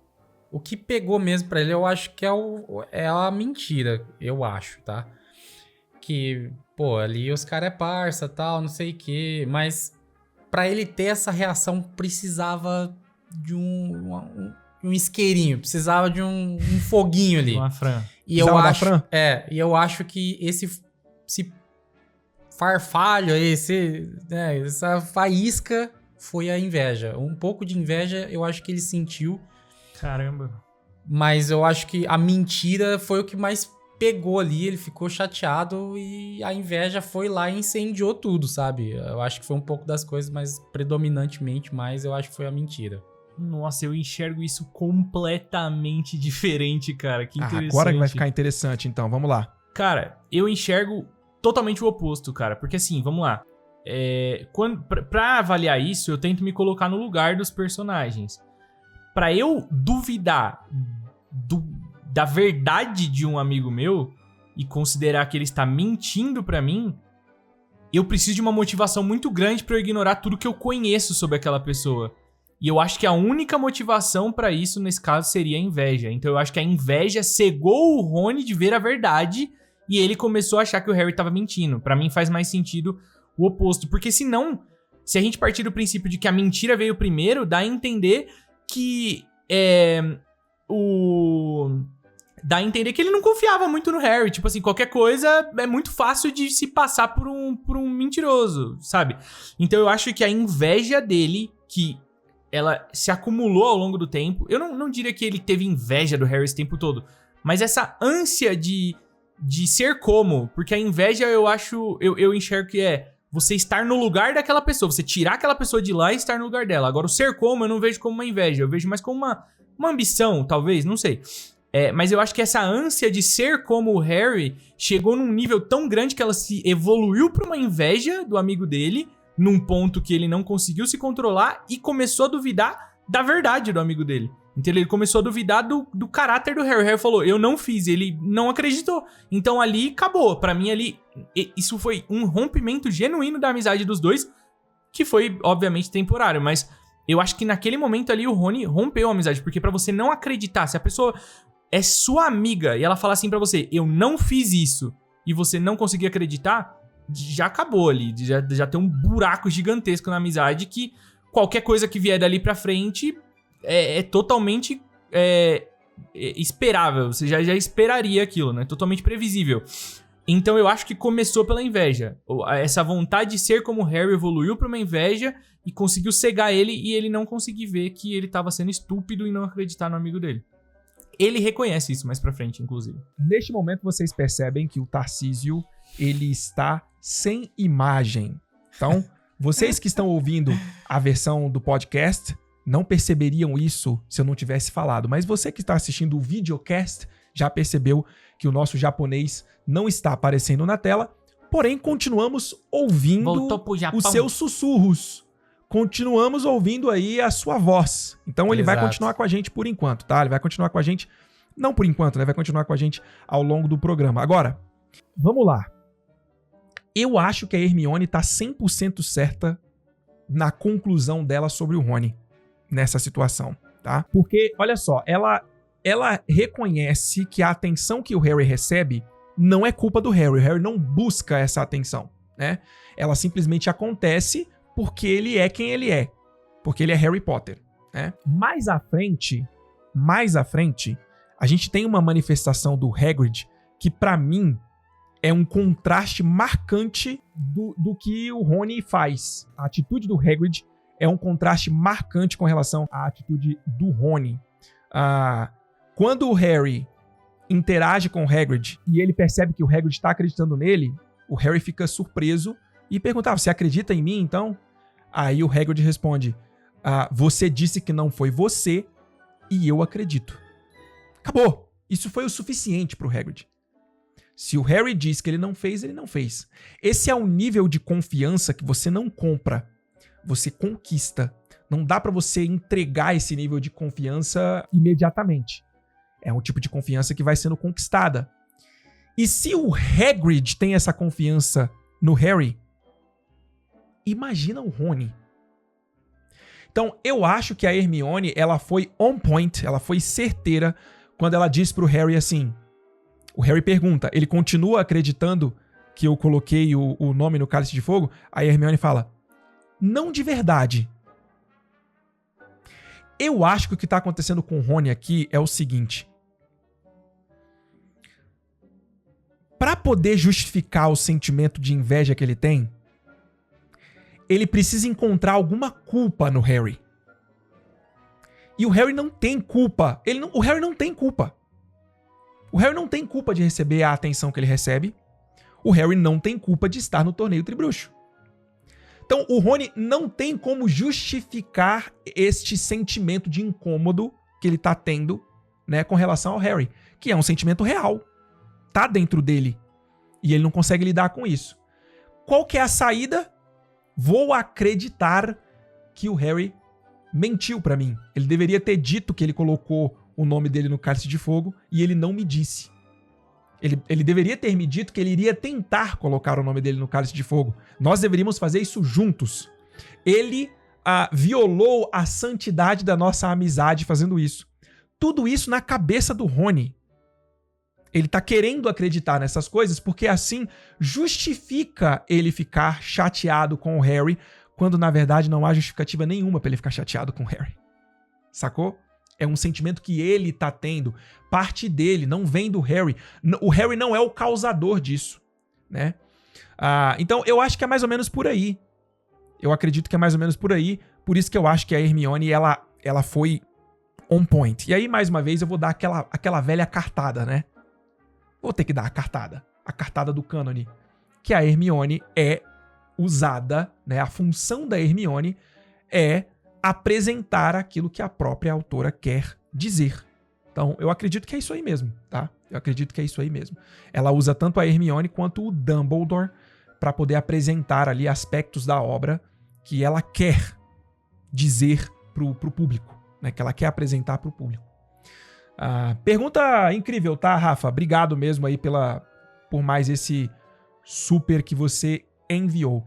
O que pegou mesmo pra ele, eu acho que é a mentira, eu acho, tá? Que, ali os caras é parça, tal, não sei o quê, mas pra ele ter essa reação precisava de um isqueirinho, precisava de um foguinho ali. Uma Fran. E eu acho que esse farfalho aí, essa faísca foi a inveja. Um pouco de inveja eu acho que ele sentiu. Caramba. Mas eu acho que a mentira foi o que mais pegou ali, ele ficou chateado e a inveja foi lá e incendiou tudo, sabe? Eu acho que foi um pouco das coisas, mas predominantemente mais eu acho que foi a mentira. Nossa, eu enxergo isso completamente diferente, cara. Que interessante. Agora que vai ficar interessante, então. Vamos lá. Cara, eu enxergo totalmente o oposto, cara. Porque assim, vamos lá. Pra avaliar isso, eu tento me colocar no lugar dos personagens. Pra eu duvidar da verdade de um amigo meu e considerar que ele está mentindo pra mim, eu preciso de uma motivação muito grande pra eu ignorar tudo que eu conheço sobre aquela pessoa. E eu acho que a única motivação pra isso, nesse caso, seria a inveja. Então eu acho que a inveja cegou o Rony de ver a verdade e ele começou a achar que o Harry tava mentindo. Pra mim faz mais sentido o oposto. Porque senão, se a gente partir do princípio de que a mentira veio primeiro, dá a entender que dá a entender que ele não confiava muito no Harry. Tipo assim, qualquer coisa é muito fácil de se passar por um mentiroso, sabe? Então eu acho que a inveja dele, que ela se acumulou ao longo do tempo. Eu não diria que ele teve inveja do Harry esse tempo todo, mas essa ânsia de ser como, porque a inveja eu enxergo que você estar no lugar daquela pessoa, você tirar aquela pessoa de lá e estar no lugar dela. Agora o ser como eu não vejo como uma inveja, eu vejo mais como uma ambição, talvez, não sei. Mas eu acho que essa ânsia de ser como o Harry chegou num nível tão grande que ela se evoluiu pra uma inveja do amigo dele, num ponto que ele não conseguiu se controlar e começou a duvidar da verdade do amigo dele. Então ele começou a duvidar do caráter do Harry. O Harry falou, eu não fiz, ele não acreditou. Então ali acabou. Pra mim ali, isso foi um rompimento genuíno da amizade dos dois, que foi obviamente temporário, mas eu acho que naquele momento ali o Rony rompeu a amizade, porque pra você não acreditar, se a pessoa é sua amiga e ela falar assim pra você, eu não fiz isso, e você não conseguir acreditar, já acabou ali, já tem um buraco gigantesco na amizade que qualquer coisa que vier dali pra frente é totalmente esperável, você já esperaria aquilo, né? Totalmente previsível. Então eu acho que começou pela inveja. Essa vontade de ser como o Harry evoluiu pra uma inveja e conseguiu cegar ele e ele não conseguir ver que ele tava sendo estúpido e não acreditar no amigo dele. Ele reconhece isso mais pra frente, inclusive. Neste momento vocês percebem que o Tarcísio, ele está sem imagem. Então, vocês que estão ouvindo a versão do podcast não perceberiam isso se eu não tivesse falado. Mas você que está assistindo o videocast já percebeu que o nosso japonês não está aparecendo na tela, porém continuamos ouvindo os seus sussurros. Continuamos ouvindo aí a sua voz. Então ele vai continuar com a gente por enquanto, tá? Ele vai continuar com a gente, não por enquanto, né? Vai continuar com a gente ao longo do programa. Agora, vamos lá. Eu acho que a Hermione tá 100% certa na conclusão dela sobre o Rony nessa situação, tá? Porque, olha só, ela reconhece que a atenção que o Harry recebe não é culpa do Harry. O Harry não busca essa atenção, né? Ela simplesmente acontece porque ele é quem ele é. Porque ele é Harry Potter, né? Mais à frente, a gente tem uma manifestação do Hagrid que, pra mim, é um contraste marcante do que o Rony faz. A atitude do Hagrid é um contraste marcante com relação à atitude do Rony. Quando o Harry interage com o Hagrid e ele percebe que o Hagrid está acreditando nele, o Harry fica surpreso e pergunta, você acredita em mim, então? Aí o Hagrid responde, você disse que não foi você e eu acredito. Acabou. Isso foi o suficiente pro Hagrid. Se o Harry diz que ele não fez, ele não fez. Esse é o nível de confiança que você não compra, você conquista. Não dá pra você entregar esse nível de confiança imediatamente. É um tipo de confiança que vai sendo conquistada. E se o Hagrid tem essa confiança no Harry, imagina o Rony. Então, eu acho que a Hermione, ela foi on point, ela foi certeira quando ela disse pro Harry assim... O Harry pergunta, ele continua acreditando que eu coloquei o nome no Cálice de Fogo? Aí a Hermione fala, não de verdade. Eu acho que o que está acontecendo com o Rony aqui é o seguinte. Para poder justificar o sentimento de inveja que ele tem, ele precisa encontrar alguma culpa no Harry. E o Harry não tem culpa. O Harry não tem culpa. O Harry não tem culpa de receber a atenção que ele recebe. O Harry não tem culpa de estar no torneio Tribruxo. Então, o Rony não tem como justificar este sentimento de incômodo que ele tá tendo, né, com relação ao Harry, que é um sentimento real. Tá dentro dele. E ele não consegue lidar com isso. Qual que é a saída? Vou acreditar que o Harry mentiu pra mim. Ele deveria ter dito que ele colocou o nome dele no Cálice de Fogo e ele não me disse. Ele deveria ter me dito que ele iria tentar colocar o nome dele no Cálice de Fogo. Nós deveríamos fazer isso juntos. Ele violou a santidade da nossa amizade fazendo isso. Tudo isso na cabeça do Rony. Ele tá querendo acreditar nessas coisas porque assim justifica ele ficar chateado com o Harry, quando na verdade não há justificativa nenhuma pra ele ficar chateado com o Harry. Sacou? É um sentimento que ele tá tendo. Parte dele, não vem do Harry. O Harry não é o causador disso, né? Então eu acho que é mais ou menos por aí. Eu acredito que é mais ou menos por aí. Por isso que eu acho que a Hermione, ela foi on point. E aí, mais uma vez, eu vou dar aquela velha cartada, né? Vou ter que dar a cartada do cânone. Que a Hermione é usada, né? A função da Hermione é apresentar aquilo que a própria autora quer dizer. Então, eu acredito que é isso aí mesmo, tá? Eu acredito que é isso aí mesmo. Ela usa tanto a Hermione quanto o Dumbledore para poder apresentar ali aspectos da obra que ela quer dizer pro público, né? Que ela quer apresentar pro público. Pergunta incrível, tá, Rafa? Obrigado mesmo aí por mais esse super que você enviou.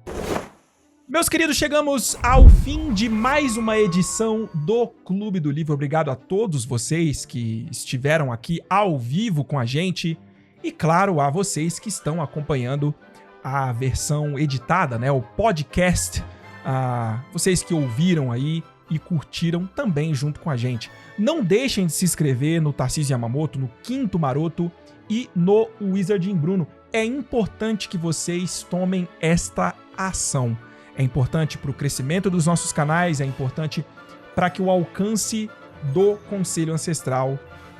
Meus queridos, chegamos ao fim de mais uma edição do Clube do Livro. Obrigado a todos vocês que estiveram aqui ao vivo com a gente e, claro, a vocês que estão acompanhando a versão editada, né, o podcast, vocês que ouviram aí e curtiram também junto com a gente. Não deixem de se inscrever no Tarcísio Yamamoto, no Quinto Maroto e no Wizarding Bruno. É importante que vocês tomem esta ação. É importante para o crescimento dos nossos canais, é importante para que o alcance do Conselho Ancestral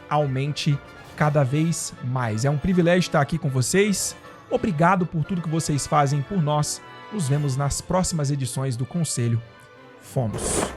aumente cada vez mais. É um privilégio estar aqui com vocês. Obrigado por tudo que vocês fazem por nós. Nos vemos nas próximas edições do Conselho. Fomos!